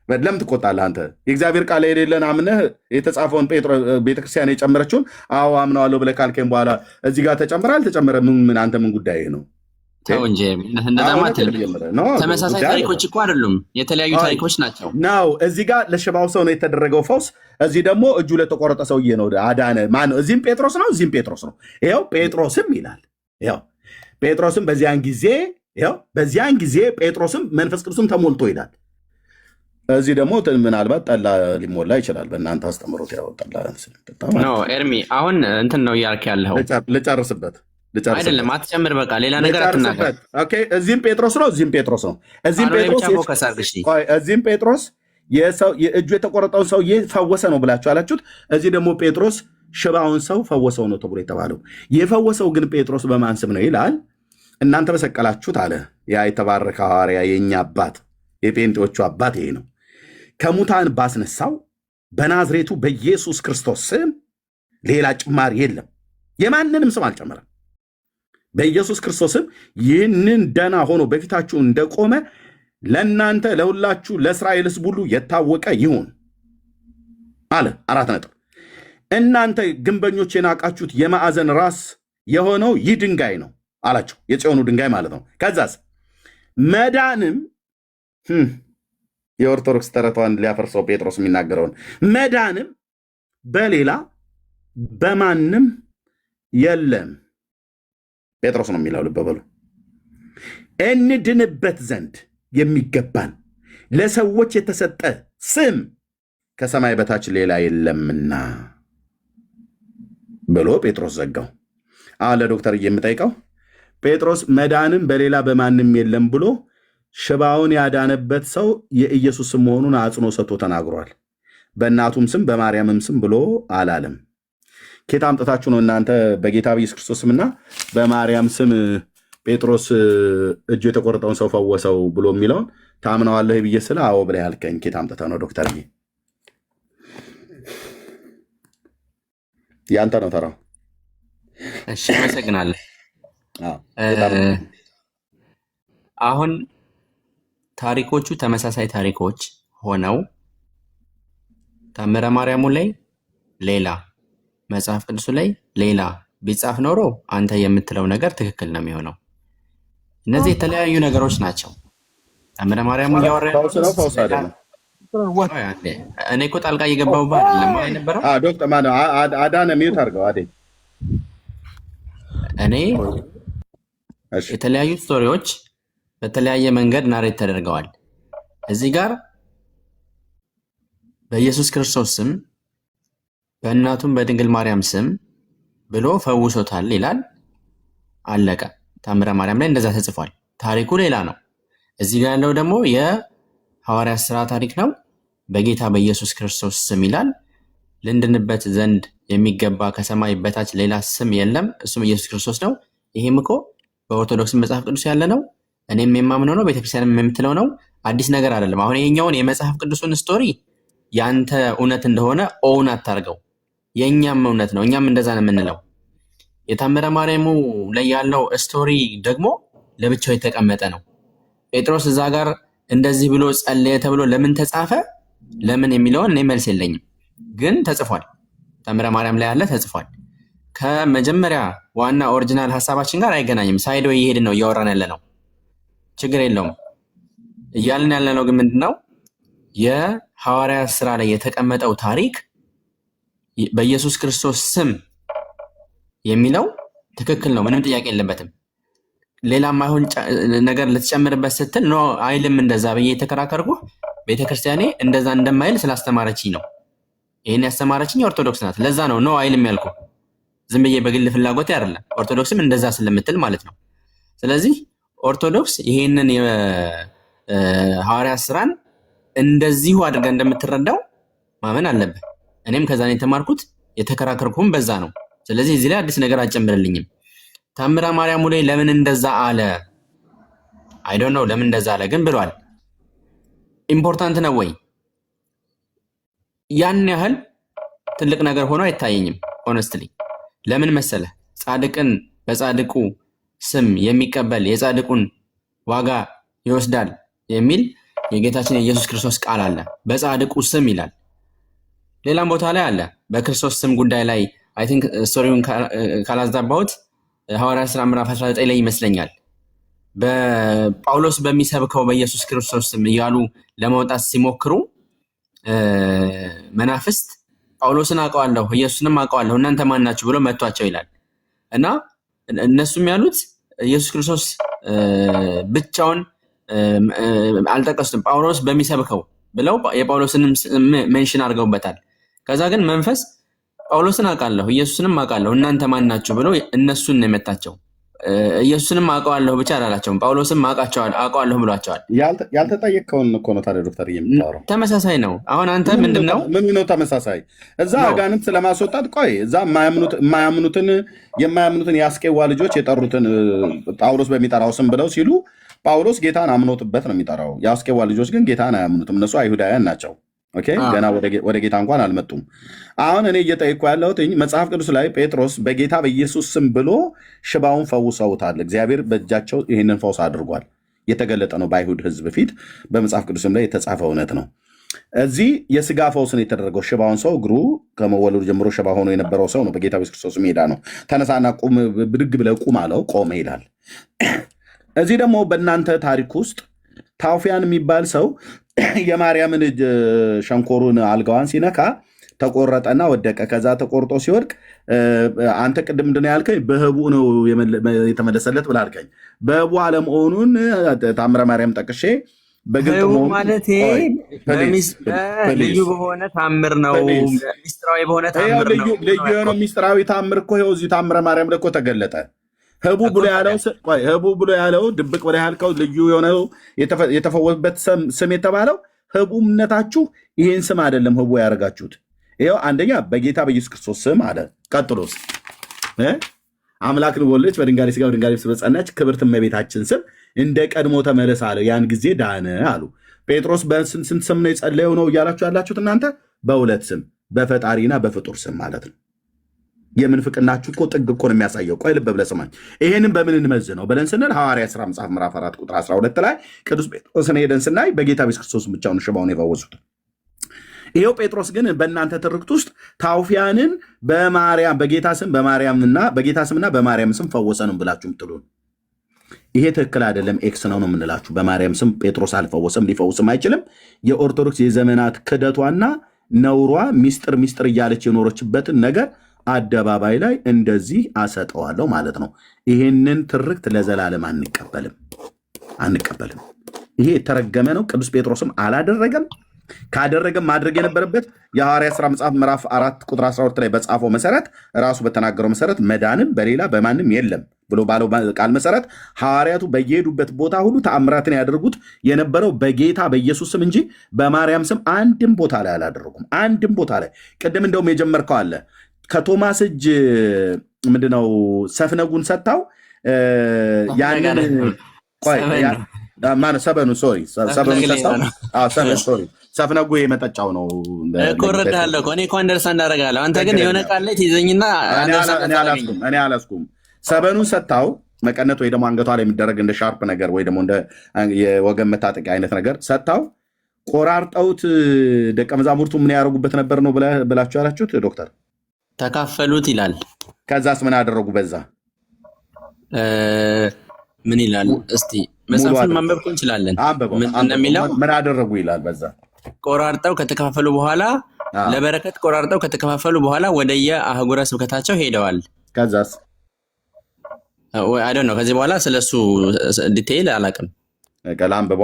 ለምን ትቆጣለህ አንተ? የእግዚአብሔር ቃል የሌለን አምነህ የተጻፈውን ቤተክርስቲያን የጨመረችውን አዎ አምነዋለሁ ብለህ ካልከኝ በኋላ እዚህ ጋር ተጨምረ አልተጨመረ ምን አንተ ምን ጉዳይ ነው? ተው እንጂ ተመሳሳይ ታሪኮች እኮ አይደሉም፣ የተለያዩ ታሪኮች ናቸው። ናው እዚህ ጋር ለሽባው ሰው ነው የተደረገው ፈውስ፣ እዚህ ደግሞ እጁ ለተቆረጠ ሰውዬ ነው አዳነ። ማነው? እዚህም ጴጥሮስ ነው፣ እዚህም ጴጥሮስ ነው። ይኸው ጴጥሮስም ይላል። ይኸው ጴጥሮስም በዚያን ጊዜ ጴጥሮስም መንፈስ ቅዱስም ተሞልቶ ይላል። እዚህ ደግሞ ምናልባት ጠላ ሊሞላ ይችላል። በእናንተ አስተምሮት ያወጣላ ኤርሚ አሁን እንትን ነው እያልክ ያለኸው። ልጨርስበት አይደለም፣ አትጨምር። በቃ ሌላ ነገር አትናገር። እዚህም ጴጥሮስ ነው፣ እዚህም ጴጥሮስ ነው። እዚህም ጴጥሮስ የእጁ የተቆረጠውን ሰውዬ ፈወሰ ነው ብላችሁ አላችሁት። እዚህ ደግሞ ጴጥሮስ ሽባውን ሰው ፈወሰው ነው ተብሎ የተባለው። የፈወሰው ግን ጴጥሮስ በማን ስም ነው ይላል? እናንተ በሰቀላችሁት አለ ያ የተባረከ ሐዋርያ የእኛ አባት የጴንጤዎቹ አባት ይሄ ነው። ከሙታን ባስነሳው በናዝሬቱ በኢየሱስ ክርስቶስ ስም ሌላ ጭማሪ የለም። የማንንም ስም አልጨመረም። በኢየሱስ ክርስቶስም ይህንን ደና ሆኖ በፊታችሁ እንደቆመ ለእናንተ ለሁላችሁ ለእስራኤል ሕዝብ ሁሉ የታወቀ ይሁን አለ። 4 ነጥብ። እናንተ ግንበኞች የናቃችሁት የማዕዘን ራስ የሆነው ይህ ድንጋይ ነው አላቸው። የጽዮኑ ድንጋይ ማለት ነው። ከዛስ መዳንም የኦርቶዶክስ ተረቷን ሊያፈርሰው ጴጥሮስ የሚናገረውን መዳንም በሌላ በማንም የለም ጴጥሮስ ነው የሚለው። ልብ በሉ። እንድንበት ዘንድ የሚገባን ለሰዎች የተሰጠ ስም ከሰማይ በታች ሌላ የለምና ብሎ ጴጥሮስ ዘጋው። አሁን ለዶክተር የምጠይቀው ጴጥሮስ መዳንም በሌላ በማንም የለም ብሎ ሽባውን ያዳነበት ሰው የኢየሱስ ስም መሆኑን አጽንኦ ሰጥቶ ተናግሯል። በእናቱም ስም በማርያምም ስም ብሎ አላለም። ኬታ አምጥታችሁ ነው እናንተ በጌታ በኢየሱስ ክርስቶስ ስምና በማርያም ስም ጴጥሮስ እጁ የተቆረጠውን ሰው ፈወሰው ብሎ የሚለውን ታምነዋለህ ብዬ ስለ አዎ ብለህ ያልከኝ ኬታ አምጥተህ ነው? ዶክተር ያንተ ነው ተራው። እሺ አመሰግናለሁ። አሁን ታሪኮቹ ተመሳሳይ ታሪኮች ሆነው ታምረ ማርያሙ ላይ ሌላ መጽሐፍ ቅዱሱ ላይ ሌላ ቢጻፍ ኖሮ አንተ የምትለው ነገር ትክክል ነው የሚሆነው። እነዚህ የተለያዩ ነገሮች ናቸው። ታምረ ማርያሙ እያወራ እኔ እኮ ጣልቃ እየገባሁብህ አይደለም አይነበረው ዶክተር ማነው አዳነ ሚዩት አድርገው አዴ እኔ የተለያዩ ስቶሪዎች በተለያየ መንገድ ናሬት ተደርገዋል። እዚህ ጋር በኢየሱስ ክርስቶስ ስም በእናቱም በድንግል ማርያም ስም ብሎ ፈውሶታል ይላል። አለቀ። ታምረ ማርያም ላይ እንደዛ ተጽፏል። ታሪኩ ሌላ ነው። እዚህ ጋር ያለው ደግሞ የሐዋርያት ሥራ ታሪክ ነው። በጌታ በኢየሱስ ክርስቶስ ስም ይላል። ልንድንበት ዘንድ የሚገባ ከሰማይ በታች ሌላ ስም የለም፣ እሱም ኢየሱስ ክርስቶስ ነው። ይህም እኮ በኦርቶዶክስ መጽሐፍ ቅዱስ ያለ ነው። እኔም የማምነው ነው። ቤተክርስቲያንም የምትለው ነው። አዲስ ነገር አይደለም። አሁን ይሄኛውን የመጽሐፍ ቅዱሱን ስቶሪ ያንተ እውነት እንደሆነ ኦውን አታርገው። የእኛም እውነት ነው። እኛም እንደዛ ነው የምንለው። የታምረ ማርያሙ ላይ ያለው ስቶሪ ደግሞ ለብቻው የተቀመጠ ነው። ጴጥሮስ እዛ ጋር እንደዚህ ብሎ ጸለየ ተብሎ ለምን ተጻፈ? ለምን የሚለውን እኔ መልስ የለኝም፣ ግን ተጽፏል። ታምረ ማርያም ላይ ያለ ተጽፏል። ከመጀመሪያ ዋና ኦሪጂናል ሀሳባችን ጋር አይገናኝም። ሳይዶ እየሄድን ነው እያወራን ያለ ነው። ችግር የለውም። እያልን ያለ ነው ግን ምንድነው የሐዋርያት ሥራ ላይ የተቀመጠው ታሪክ በኢየሱስ ክርስቶስ ስም የሚለው ትክክል ነው። ምንም ጥያቄ የለበትም። ሌላም አይሆን ነገር ልትጨምርበት ስትል ኖ አይልም እንደዛ ብዬ የተከራከርኩ ቤተክርስቲያኔ እንደዛ እንደማይል ስላስተማረችኝ ነው። ይህን ያስተማረችኝ ኦርቶዶክስ ናት። ለዛ ነው ኖ አይልም ያልኩ። ዝም ብዬ በግል ፍላጎት አይደለም። ኦርቶዶክስም እንደዛ ስለምትል ማለት ነው። ስለዚህ ኦርቶዶክስ ይሄንን የሐዋርያት ሥራን እንደዚሁ አድርጋ እንደምትረዳው ማመን አለብህ። እኔም ከዛ ነው የተማርኩት፣ የተከራከርኩም በዛ ነው። ስለዚህ እዚህ ላይ አዲስ ነገር አልጨምርልኝም። ታምረ ማርያሙ ላይ ለምን እንደዛ አለ? አይ ዶንት ኖ ለምን እንደዛ አለ ግን ብሏል። ኢምፖርታንት ነው ወይ? ያን ያህል ትልቅ ነገር ሆኖ አይታየኝም። ሆነስትሊ ለምን መሰለ? ጻድቅን በጻድቁ ስም የሚቀበል የጻድቁን ዋጋ ይወስዳል የሚል የጌታችን የኢየሱስ ክርስቶስ ቃል አለ። በጻድቁ ስም ይላል። ሌላም ቦታ ላይ አለ። በክርስቶስ ስም ጉዳይ ላይ አይ ቲንክ ስቶሪውን ካላዛባሁት ሐዋርያት ሥራ ምዕራፍ 19 ላይ ይመስለኛል በጳውሎስ በሚሰብከው በኢየሱስ ክርስቶስ ስም እያሉ ለማውጣት ሲሞክሩ መናፍስት ጳውሎስን አውቀዋለሁ ኢየሱስንም አውቀዋለሁ እናንተ ማን ናችሁ ብሎ መቷቸው ይላል። እና እነሱም ያሉት ኢየሱስ ክርስቶስ ብቻውን አልጠቀሱትም፣ ጳውሎስ በሚሰብከው ብለው የጳውሎስንም ሜንሽን አድርገውበታል። ከዛ ግን መንፈስ ጳውሎስን አውቃለሁ ኢየሱስንም አውቃለሁ እናንተ ማን ናችሁ ብሎ እነሱን ነው የመታቸው። ኢየሱስንም አውቀዋለሁ ብቻ አላላቸውም፣ ጳውሎስም አውቀዋለሁ ብሏቸዋል። ያልተጠየቅከውን እኮ ነው ታዲያ ዶክተር የምታወራው። ተመሳሳይ ነው። አሁን አንተ ምንድነው ምን ነው ተመሳሳይ? እዛ አጋንንት ለማስወጣት ቆይ እዛ የማያምኑትን የአስቄዋ ልጆች የጠሩትን ጳውሎስ በሚጠራው ስም ብለው ሲሉ ጳውሎስ ጌታን አምኖትበት ነው የሚጠራው። የአስቄዋ ልጆች ግን ጌታን አያምኑትም። እነሱ አይሁዳውያን ናቸው። ኦኬ ገና ወደ ጌታ እንኳን አልመጡም። አሁን እኔ እየጠየኩ ያለሁት መጽሐፍ ቅዱስ ላይ ጴጥሮስ በጌታ በኢየሱስ ስም ብሎ ሽባውን ፈውሰውታል። እግዚአብሔር በእጃቸው ይህንን ፈውስ አድርጓል። የተገለጠ ነው በአይሁድ ሕዝብ ፊት በመጽሐፍ ቅዱስም ላይ የተጻፈ እውነት ነው። እዚህ የስጋ ፈውስን የተደረገው ሽባውን ሰው እግሩ ከመወለዱ ጀምሮ ሽባ ሆኖ የነበረው ሰው ነው። በጌታ በኢየሱስ ክርስቶስ ሜዳ ነው። ተነሳና ቁም፣ ብድግ ብለህ ቁም አለው፣ ቆመ ይላል። እዚህ ደግሞ በእናንተ ታሪክ ውስጥ ታውፊያን የሚባል ሰው የማርያምን እጅ ሸንኮሩን አልጋዋን ሲነካ ተቆረጠና ወደቀ። ከዛ ተቆርጦ ሲወድቅ አንተ ቅድም ምንድን ነው ያልከኝ? በህቡ ነው የተመለሰለት ብለህ አልከኝ። በህቡ አለመሆኑን ታምረ ማርያም ጠቅሼ በግልጥ ማለት ልዩ በሆነ ታምር ነው፣ ሚስጥራዊ በሆነ ታምር ነው። ልዩ የሆነ ሚስጥራዊ ታምር እኮ ይኸው እዚህ ታምረ ማርያም ላይ እኮ ተገለጠ። ህቡ ብሎ ያለው ድብቅ ብሎ ያልከው ልዩ የሆነው የተፈወሰበት ስም የተባለው ህቡነታችሁ ይህን ስም አይደለም ህቡ ያደርጋችሁት። ይኸው አንደኛ በጌታ በኢየሱስ ክርስቶስ ስም አለ። ቀጥሎስ አምላክን ወለደች፣ በድንጋሌ ሥጋ በድንጋሌ ነፍስ በጸናች ክብርት እመቤታችን ስም እንደ ቀድሞ ተመለስ አለ። ያን ጊዜ ዳነ አሉ። ጴጥሮስ በስንት ስም ነው የጸለየው ነው እያላችሁ ያላችሁት እናንተ? በሁለት ስም፣ በፈጣሪና በፍጡር ስም ማለት ነው። የምንፍቅናችሁ እኮ ጥግ እኮ ነው የሚያሳየው። ቆይ ልብ ብለህ ስማኝ። ይሄንን በምን እንመዝነው ብለን ስንል ሐዋርያት ሥራ መጽሐፍ ምዕራፍ 4 ቁጥር 12 ላይ ቅዱስ ጴጥሮስን ሄደን ስናይ በጌታ በኢየሱስ ክርስቶስ ብቻውን ሽባውን የፈወሱት። ይኸው ጴጥሮስ ግን በእናንተ ትርክት ውስጥ ታውፊያንን በማርያም በጌታ ስምና በማርያም ስም ፈወሰ ነው ብላችሁ ምትሉን፣ ይሄ ትክክል አይደለም። ኤክስ ነው የምንላችሁ። በማርያም ስም ጴጥሮስ አልፈወሰም፣ ሊፈውስም አይችልም። የኦርቶዶክስ የዘመናት ክደቷና ነውሯ ሚስጥር እያለች የኖረችበትን ነገር አደባባይ ላይ እንደዚህ አሰጠዋለሁ ማለት ነው። ይሄንን ትርክት ለዘላለም አንቀበልም። ይሄ የተረገመ ነው። ቅዱስ ጴጥሮስም አላደረገም። ካደረገም ማድረግ የነበረበት የሐዋርያት ሥራ መጽሐፍ ምዕራፍ 4 ቁጥር 12 ላይ በጻፈው መሰረት ራሱ በተናገረው መሰረት መዳንም በሌላ በማንም የለም ብሎ ባለው ቃል መሰረት ሐዋርያቱ በየሄዱበት ቦታ ሁሉ ተአምራትን ያደርጉት የነበረው በጌታ በኢየሱስ ስም እንጂ በማርያም ስም አንድም ቦታ ላይ አላደረጉም። አንድም ቦታ ላይ ቅድም እንደውም የጀመርከው አለ ከቶማስ እጅ ምንድነው ሰፍነጉን ሰጥታው ያንን ሰፍነጉ የመጠጫው ነው። እኮረዳለሁ እኔ እኮ አንደርስታንድ አደርጋለሁ። አንተ ግን የሆነ ቃል ላይ ትይዘኝና እኔ አላስኩም። ሰበኑን ሰጥታው መቀነት ወይ ደግሞ አንገቷ ላይ የሚደረግ እንደ ሻርፕ ነገር ወይ ደግሞ እንደ የወገን መታጠቂያ አይነት ነገር ሰጥታው ቆራርጠውት ደቀ መዛሙርቱ ምን ያደርጉበት ነበር ነው ብላችሁ ያላችሁት ዶክተር? ተካፈሉት ይላል። ከዛስ ምን አደረጉ? በዛ ምን ይላል? እስቲ መጽሐፉን ማንበብ እንችላለን። ምን አደረጉ ይላል። በዛ ቆራርጠው ከተካፈሉ በኋላ ለበረከት ቆራርጠው ከተከፋፈሉ በኋላ ወደየ አህጉረ ስብከታቸው ሄደዋል። ከዛስ አይ ዶንት ኖ። ከዚህ በኋላ ስለሱ ዲቴይል አላውቅም። አንብቧ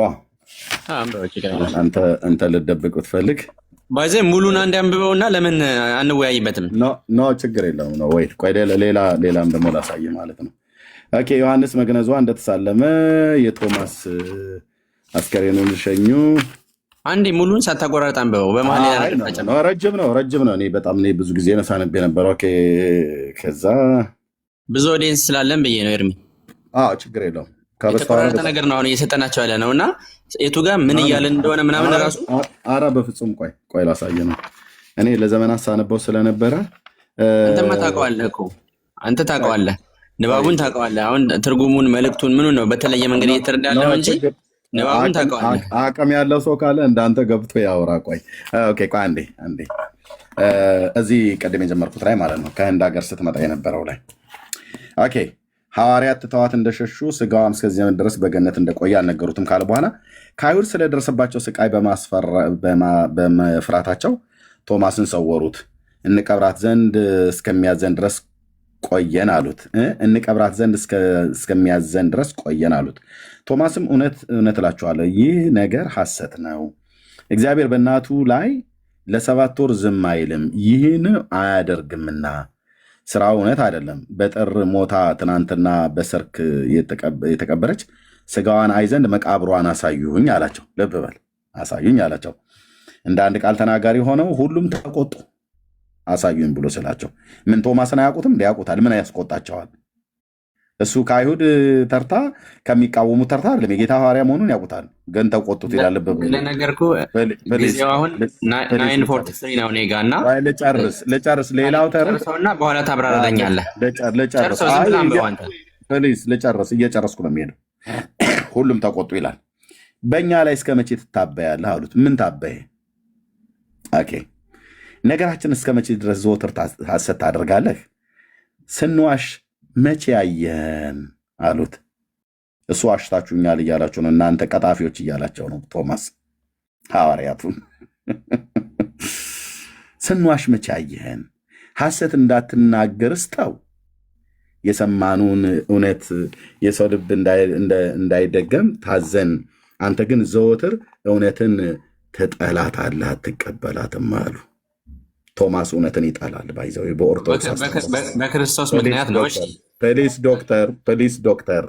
አንተ ልደብቅ ብትፈልግ ባይዘ ሙሉን አንድ አንብበውና ለምን አንወያይበትም? ኖ ችግር የለውም ነው ወይ ቆይ ሌላም ደግሞ ላሳይ ማለት ነው። ኦኬ ዮሐንስ መግነዟ እንደተሳለመ የቶማስ አስከሬኑን ሸኙ። አንዴ ሙሉን ሳታቆራርጥ አንብበው። በመሀል ረጅም ነው። እኔ በጣም ብዙ ጊዜ ነሳንብ ነበር። ኦኬ ከዛ ብዙ ኦዲየንስ ስላለን ብዬ ነው ኤርሚ። ችግር የለውም። የተቆራረጠ ነገር ነው አሁን እየሰጠናቸው ያለ ነው እና የቱ ጋር ምን እያለን እንደሆነ ምናምን ራሱ በፍጹም ቆይ ላሳየ ነው። እኔ ለዘመናት ሳነበው ስለነበረ አንተማ ታውቀዋለህ እኮ አንተ ታውቀዋለህ፣ ንባቡን ታውቀዋለህ። አሁን ትርጉሙን መልእክቱን ምኑን ነው በተለየ መንገድ እየተረዳለህ እንጂ ንባቡን ታውቀዋለህ። አቅም ያለው ሰው ካለ እንዳንተ ገብቶ ያውራ። ቆይ ቆይ አንዴ እዚህ ቀደም የጀመርኩት ላይ ማለት ነው ከህንድ ሀገር ስትመጣ የነበረው ላይ ኦኬ ሐዋርያት ትተዋት እንደሸሹ ስጋዋም እስከዚህ ዘመን ድረስ በገነት እንደቆየ አልነገሩትም ካለ በኋላ ከአይሁድ ስለደረሰባቸው ስቃይ በመፍራታቸው ቶማስን ሰወሩት። እንቀብራት ዘንድ እስከሚያዘን ድረስ ቆየን አሉት። እንቀብራት ዘንድ እስከሚያዘን ድረስ ቆየን አሉት። ቶማስም እውነት እውነት እላችኋለሁ ይህ ነገር ሐሰት ነው፣ እግዚአብሔር በእናቱ ላይ ለ7 ወር ዝም አይልም፣ ይህን አያደርግምና ስራው እውነት አይደለም። በጥር ሞታ ትናንትና በሰርክ የተቀበረች ስጋዋን አይ ዘንድ መቃብሯን አሳዩኝ አላቸው። ልብ በል አሳዩኝ አላቸው። እንደ አንድ ቃል ተናጋሪ ሆነው ሁሉም ተቆጡ። አሳዩኝ ብሎ ስላቸው ምን ቶማስን አያውቁትም? ያውቁታል። ምን ያስቆጣቸዋል? እሱ ከአይሁድ ተርታ ከሚቃወሙ ተርታ አይደለም፣ የጌታ ሐዋርያ መሆኑን ያውቁታል። ግን ተቆጡት ይላል። ለነገርኩህ ጊዜው አሁን 9:43 ነው። እኔ ጋር እና ልጨርስ ሌላው ተርሰውና በኋላ ታብራራለኛለህ። ልጨርስ እየጨረስኩ ነው የሚሄደው። ሁሉም ተቆጡ ይላል። በእኛ ላይ እስከ መቼ ትታበያለህ አሉት። ምን ታበየ? ኦኬ ነገራችን እስከ መቼ ድረስ ዘወትር ሐሰት ታደርጋለህ? ስንዋሽ መቼ ያየን አሉት። እሱ ዋሽታችሁኛል እያላቸው ነው፣ እናንተ ቀጣፊዎች እያላቸው ነው ቶማስ ሐዋርያቱን። ስንዋሽ መቼ ያየን? ሐሰት እንዳትናገር ስተው የሰማኑን እውነት የሰው ልብ እንዳይደገም ታዘን፣ አንተ ግን ዘወትር እውነትን ትጠላታለህ አትቀበላትም አሉ። ቶማስ እውነትን ይጠላል። ባይዘው በኦርቶዶክስ በክርስቶስ ምክንያት ነው። ፕሊስ ዶክተር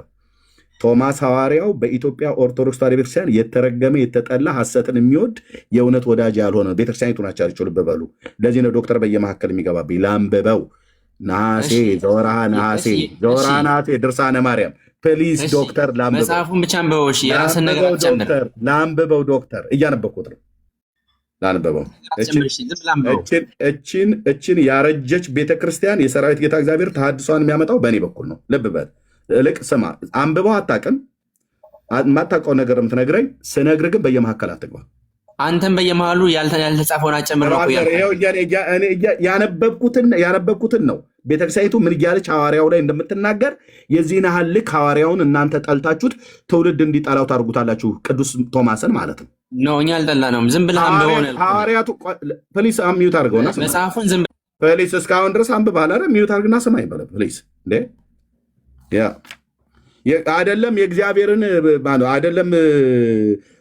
ቶማስ ሐዋርያው በኢትዮጵያ ኦርቶዶክስ ተዋሕዶ ቤተክርስቲያን የተረገመ የተጠላ ሐሰትን የሚወድ የእውነት ወዳጅ ያልሆነ ቤተክርስቲያኒቱ ናቸው ያለችው። ልብ በሉ። ለዚህ ነው ዶክተር በየመካከል የሚገባብኝ። ላንብበው ነሐሴ ዘወርሃ ነሐሴ ድርሳነ ማርያም ፕሊስ ዶክተር ላንብበው። መጽሐፉን ብቻ አንብበው። እሺ የራስን ነገር ጨምር። ላንብበው ዶክተር፣ እያነበብኩት ነው። ላንብበው። እችን ያረጀች ቤተክርስቲያን የሰራዊት ጌታ እግዚአብሔር ተሐድሷን የሚያመጣው በእኔ በኩል ነው። ልብ በል። እልቅ ስማ፣ አንብበው አታውቅም። የማታውቀው ነገር የምትነግረኝ ስነግር ግን በየመካከል አትግባ። አንተም በየመሃሉ ያልተጻፈውን አጨምር። ያነበብኩትን ነው። ቤተክርስቲያኒቱ ምን እያለች ሐዋርያው ላይ እንደምትናገር የዚህን ያህል ልክ ሐዋርያውን እናንተ ጠልታችሁት ትውልድ እንዲጠላው ታደርጉታላችሁ። ቅዱስ ቶማስን ማለት ነው። እኛ አልጠላነውም። ዝም ብለህ አንብበው። ሐዋርያቱ ፕሊስ ሚዩት አድርገውና መጽሐፉን ዝም ፕሊስ እስካሁን ድረስ አንብበሃል አይደል? ሚዩት አድርግና ስማኝ በለ ፕሊስ። እንዴ አይደለም የእግዚአብሔርን አይደለም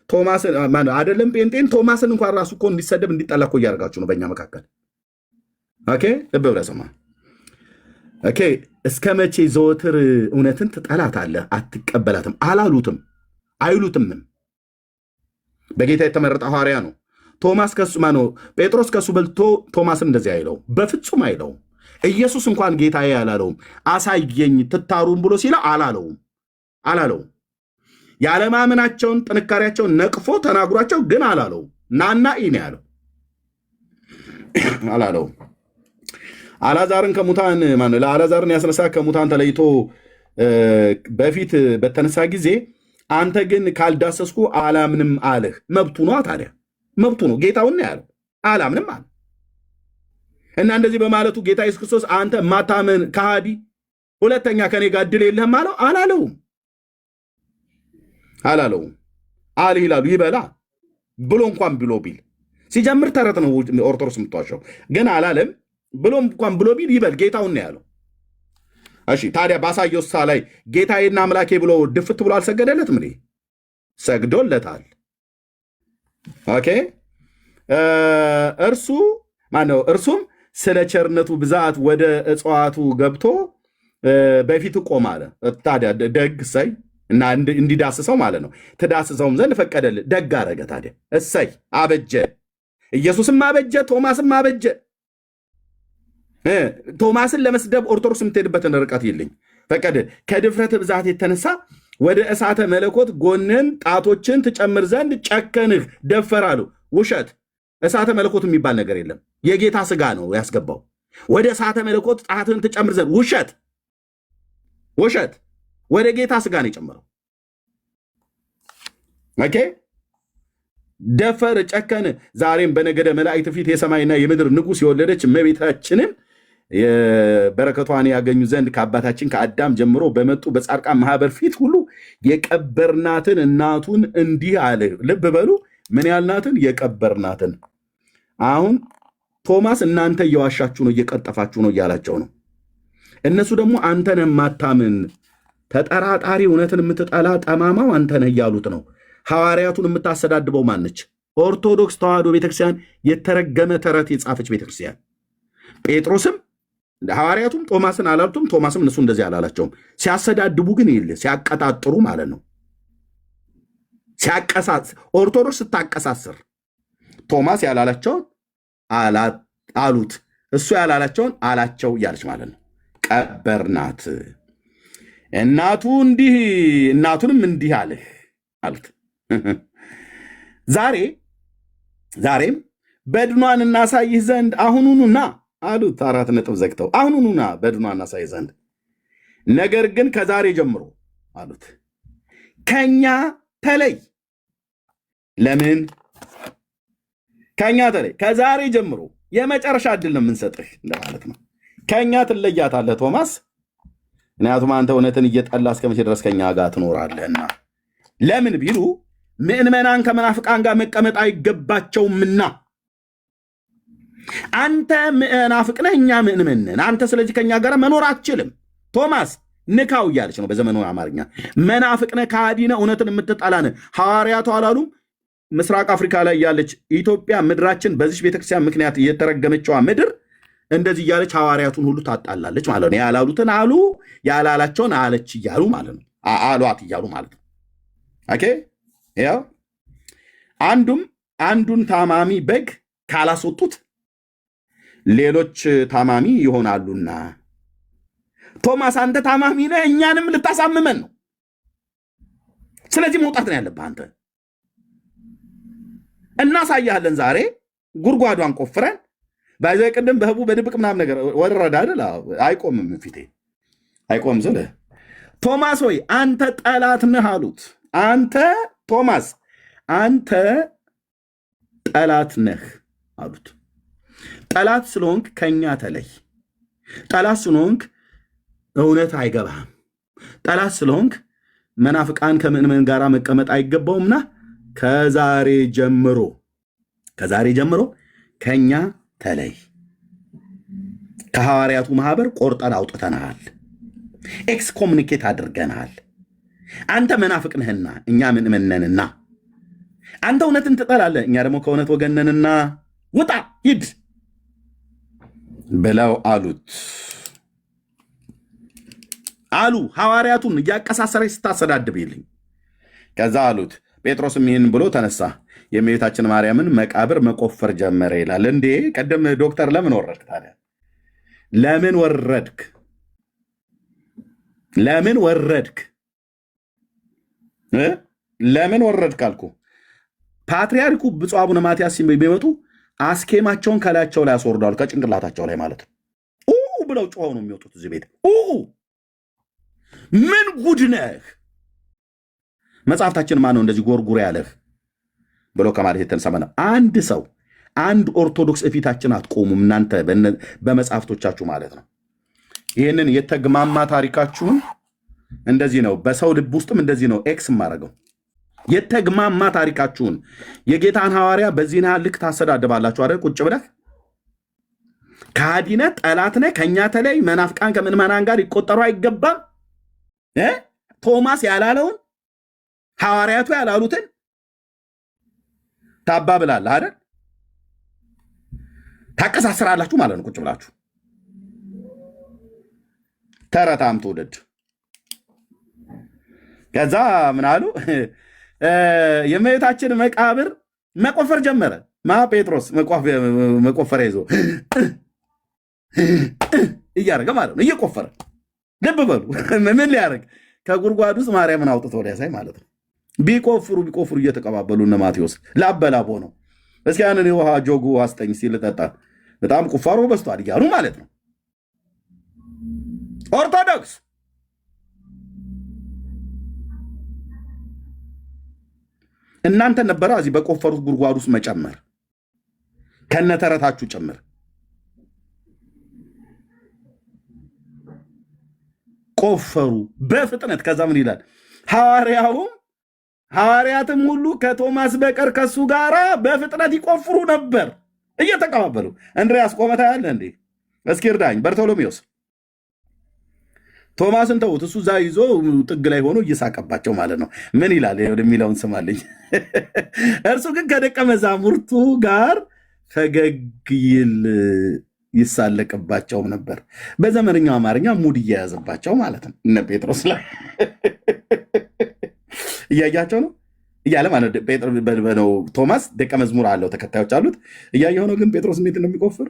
ቶማስን አይደለም ጴንጤን ቶማስን እንኳን ራሱ እኮ እንዲሰደብ እንዲጠላ እኮ እያደረጋችሁ ነው በእኛ መካከል። ኦኬ ልብ ብለህ ስማ። ኦኬ እስከ መቼ ዘወትር እውነትን ትጠላታለህ አትቀበላትም አላሉትም፣ አይሉትምም። በጌታ የተመረጠ ሐዋርያ ነው ቶማስ። ከሱ ጴጥሮስ ከሱ በልቶ ቶማስን እንደዚህ አይለው፣ በፍጹም አይለው። ኢየሱስ እንኳን ጌታዬ አላለውም። አሳየኝ ትታሩም ብሎ ሲለው አላለውም። ያለማመናቸውን ጥንካሬያቸውን ነቅፎ ተናግሯቸው ግን አላለውም። ናና ኢኔ ያለው አላለውም። አልዓዛርን ከሙታን ለአልዓዛርን ያስነሳ ከሙታን ተለይቶ በፊት በተነሳ ጊዜ አንተ ግን ካልዳሰስኩ አላምንም አለህ። መብቱ ነው። ታዲያ መብቱ ነው። ጌታውን ያለው አላምንም አለ እና እንደዚህ በማለቱ ጌታ ኢየሱስ ክርስቶስ አንተ ማታመን ከሃዲ ሁለተኛ ከኔ ጋር ዕድል የለህም አለው? አላለውም። አልህ ይላሉ ይበላ ብሎ እንኳን ብሎ ቢል ሲጀምር ተረት ነው ኦርቶዶክስ የምትዋሸው። ግን አላለም ብሎ እንኳን ብሎ ቢል ይበል ጌታውን ያለው። እሺ ታዲያ ባሳየው ሳ ላይ ጌታዬና አምላኬ ብሎ ድፍት ብሎ አልሰገደለትም? ሰግዶለታል። ኦኬ እርሱም ስለ ቸርነቱ ብዛት ወደ እጽዋቱ ገብቶ በፊቱ ቆም አለ። ታዲያ ደግ እሰይ እና እንዲዳስሰው ማለት ነው። ትዳስሰውም ዘንድ ፈቀደልህ። ደግ አረገ። ታዲያ እሰይ አበጀ። ኢየሱስም አበጀ፣ ቶማስም አበጀ። ቶማስን ለመስደብ ኦርቶዶክስ የምትሄድበትን ርቀት የለኝ ፈቀደ። ከድፍረት ብዛት የተነሳ ወደ እሳተ መለኮት ጎንን ጣቶችን ትጨምር ዘንድ ጨከንህ፣ ደፈራሉ። ውሸት እሳተ መለኮት የሚባል ነገር የለም። የጌታ ስጋ ነው ያስገባው። ወደ እሳተ መለኮት ጣትህን ትጨምር ዘንድ ውሸት ወደ ጌታ ስጋ ነው የጨመረው። ኦኬ ደፈር ጨከን። ዛሬም በነገደ መላእክት ፊት የሰማይና የምድር ንጉሥ የወለደች እመቤታችንን በረከቷን ያገኙ ዘንድ ከአባታችን ከአዳም ጀምሮ በመጡ በጻድቃን ማህበር ፊት ሁሉ የቀበርናትን እናቱን እንዲህ አለ። ልብ በሉ፣ ምን ያልናትን? የቀበርናትን። አሁን ቶማስ እናንተ እየዋሻችሁ ነው፣ እየቀጠፋችሁ ነው እያላቸው ነው። እነሱ ደግሞ አንተን የማታምን ተጠራጣሪ፣ እውነትን የምትጠላ ጠማማው አንተነህ እያሉት ነው። ሐዋርያቱን የምታሰዳድበው ማነች? ኦርቶዶክስ ተዋህዶ ቤተክርስቲያን የተረገመ ተረት የጻፈች ቤተክርስቲያን። ጴጥሮስም ሐዋርያቱም ቶማስን አላሉትም፣ ቶማስም እነሱ እንደዚህ አላላቸውም። ሲያሰዳድቡ ግን ሲያቀጣጥሩ ማለት ነው። ኦርቶዶክስ ስታቀሳስር ቶማስ ያላላቸውን አሉት፣ እሱ ያላላቸውን አላቸው እያለች ማለት ነው። ቀበርናት፣ እናቱንም እንዲህ አልህ አሉት። ዛሬም በድኗን እናሳይህ ዘንድ አሁኑኑ ና አሉት። 4 ነጥብ ዘግተው አሁኑኑ ና በድኗን እናሳይህ ዘንድ፣ ነገር ግን ከዛሬ ጀምሮ አሉት ከኛ ተለይ። ለምን ከኛ ተለይ? ከዛሬ ጀምሮ የመጨረሻ ዕድል ነው የምንሰጥህ እንደማለት ነው። ከኛ ትለያታለህ ቶማስ፣ ምክንያቱም አንተ እውነትን እየጠላ እስከመቼ ድረስ ከኛ ጋር ትኖራለህና። ለምን ቢሉ ምዕመናን ከመናፍቃን ጋር መቀመጥ አይገባቸውምና። አንተ መናፍቅ ነህ፣ እኛ ምዕመን ነን። አንተ ስለዚህ ከኛ ጋር መኖር አትችልም። ቶማስ ንካው እያለች ነው በዘመኑ አማርኛ። መናፍቅ ነህ፣ ከሃዲ ነህ፣ እውነትን የምትጠላ ነህ። ሐዋርያቱ አላሉም? ምስራቅ አፍሪካ ላይ ያለች ኢትዮጵያ ምድራችን በዚች ቤተክርስቲያን ምክንያት የተረገመችዋ ምድር እንደዚህ እያለች ሐዋርያቱን ሁሉ ታጣላለች ማለት ነው። ያላሉትን አሉ፣ ያላላቸውን አለች እያሉ ማለት ነው። አሏት እያሉ ማለት ነው። ኦኬ ያው አንዱን ታማሚ በግ ካላስወጡት ሌሎች ታማሚ ይሆናሉና። ቶማስ አንተ ታማሚ ነህ፣ እኛንም ልታሳምመን ነው። ስለዚህ መውጣት ነው ያለብህ አንተ። እናሳያለን ዛሬ ጉድጓዷን ቆፍረን ባይዘ ቅድም በህቡ በድብቅ ምናምን ነገር ወረዳ አይደል? አይቆምም፣ ፊቴ አይቆም ስልህ ቶማስ ሆይ አንተ ጠላት ነህ አሉት። አንተ ቶማስ አንተ ጠላት ነህ አሉት። ጠላት ስለሆንክ ከኛ ተለይ። ጠላት ስለሆንክ እውነት አይገባህም። ጠላት ስለሆንክ መናፍቃን ከምዕመን ጋር መቀመጥ አይገባውምና ከዛሬ ጀምሮ ከኛ ተለይ። ከሐዋርያቱ ማህበር ቆርጠን አውጥተናል፣ ኤክስኮሙኒኬት አድርገናል። አንተ መናፍቅ ነህና እኛ ምዕመን ነንና፣ አንተ እውነትን ትጠላለህ፣ እኛ ደግሞ ከእውነት ወገን ነንና ውጣ ሂድ ብለው አሉ። ሐዋርያቱን እያቀሳሰረች ስታሰዳድብ ይልኝ። ከዛ አሉት። ጴጥሮስም ይህን ብሎ ተነሳ፣ የእመቤታችን ማርያምን መቃብር መቆፈር ጀመረ ይላል። እንዴ ቀደም ዶክተር ለምን ወረድክ ታዲያ? ለምን ወረድክ አልኩ። ፓትርያርኩ ብፁዕ አቡነ ማትያስ ቢመጡ አስኬማቸውን ከላያቸው ላይ ያስወርዳሉ፣ ከጭንቅላታቸው ላይ ማለት ነው። ብለው ጮኸው ነው የሚወጡት እዚህ ቤት። ምን ጉድ ነህ? መጽሐፍታችን ማን ነው እንደዚህ ጎርጉር ያለህ ብሎ ከማለት የተነሳ አንድ ኦርቶዶክስ እፊታችን አትቆሙም እናንተ በመጽሐፍቶቻችሁ ማለት ነው። ይህንን የተግማማ ታሪካችሁን እንደዚህ ነው፣ በሰው ልብ ውስጥም እንደዚህ ነው ኤክስ ማድረገው። የተግማማ ታሪካችሁን የጌታን ሐዋርያ በዚህና ልክ ታሰዳድባላችሁ አይደል? ቁጭ ብለህ ከሃዲነ ጠላትነ ከኛ ተለይ፣ መናፍቃን ከምዕመናን ጋር ይቆጠሩ አይገባም። ቶማስ ያላለውን ሐዋርያቱ ያላሉትን ታባብላለህ አይደል? ታቀሳስራላችሁ ማለት ነው ቁጭ ብላችሁ። ተረታም ትውልድ። ከዛ ምን አሉ? የእመቤታችን መቃብር መቆፈር ጀመረ። ጴጥሮስ መቆፈሪያ ይዞ እያደረገ ማለት ነው፣ እየቆፈረ ልብ በሉ። ምን ሊያደርግ? ከጉድጓድ ውስጥ ማርያምን አውጥቶ ሊያሳይ ማለት ነው። ቢቆፍሩ እየተቀባበሉ እነ ማቴዎስ ላበላቦ ነው። እስኪ ያንን የውሃ ጆጉ አስጠኝ ሲል ጠጣ። በጣም ቁፋሮ በዝቷል እያሉ ማለት ነው። ኦርቶዶክስ እናንተ ነበረ እዚህ በቆፈሩት ጉድጓድ ውስጥ መጨመር ከነተረታችሁ ጭምር ቆፈሩ በፍጥነት። ከዛ ምን ይላል? ሐዋርያትም ሁሉ ከቶማስ በቀር ከሱ ጋር በፍጥነት ይቆፍሩ ነበር እየተቀባበሉ። እንድሪያስ ቆመታ ያለ እንዴ? እስኪ እርዳኝ። በርቶሎሜዎስ ቶማስን ተውት፣ እሱ እዛ ይዞ ጥግ ላይ ሆኖ እየሳቀባቸው ማለት ነው። ምን ይላል የሚለውን ስማልኝ። እርሱ ግን ከደቀ መዛሙርቱ ጋር ፈገግ ይል ይሳለቅባቸውም ነበር። በዘመንኛው አማርኛ ሙድ እየያዘባቸው ማለት ነው። እነ ጴጥሮስ ላይ እያያቸው ነው እያለ ማለት ነው። ቶማስ ደቀ መዝሙር አለው፣ ተከታዮች አሉት። እያየው ነው ግን ጴጥሮስ እንዴት እንደሚቆፍር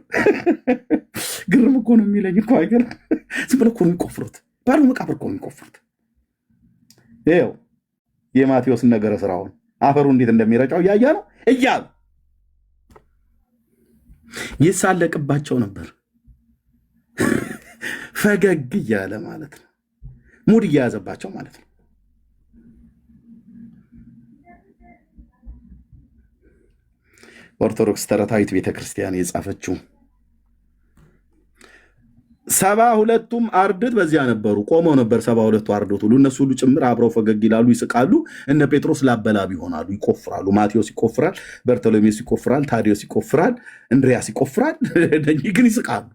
ግርም እኮ ነው የሚለኝ እኮ አይገርም። ዝም ብለው እኮ ነው የሚቆፍሩት፣ ባሉ መቃብር እኮ ነው የሚቆፍሩት። ይኸው የማቴዎስን ነገረ ስራውን አፈሩ እንዴት እንደሚረጫው እያያ ነው እያሉ ይሳለቅባቸው ነበር። ፈገግ እያለ ማለት ነው። ሙድ እየያዘባቸው ማለት ነው። ኦርቶዶክስ ተረታዊት ቤተክርስቲያን የጻፈችው 72ቱም አርድእት በዚያ ነበሩ። ቆመው ነበር 72ቱ አርድእት ሁሉ፣ እነሱ ሁሉ ጭምር አብረው ፈገግ ይላሉ፣ ይስቃሉ። እነ ጴጥሮስ ላበላብ ይሆናሉ፣ ይቆፍራሉ። ማቴዎስ ይቆፍራል፣ በርቶሎሜዎስ ይቆፍራል፣ ታዲዮስ ይቆፍራል፣ እንድሪያስ ይቆፍራል። እነኚህ ግን ይስቃሉ።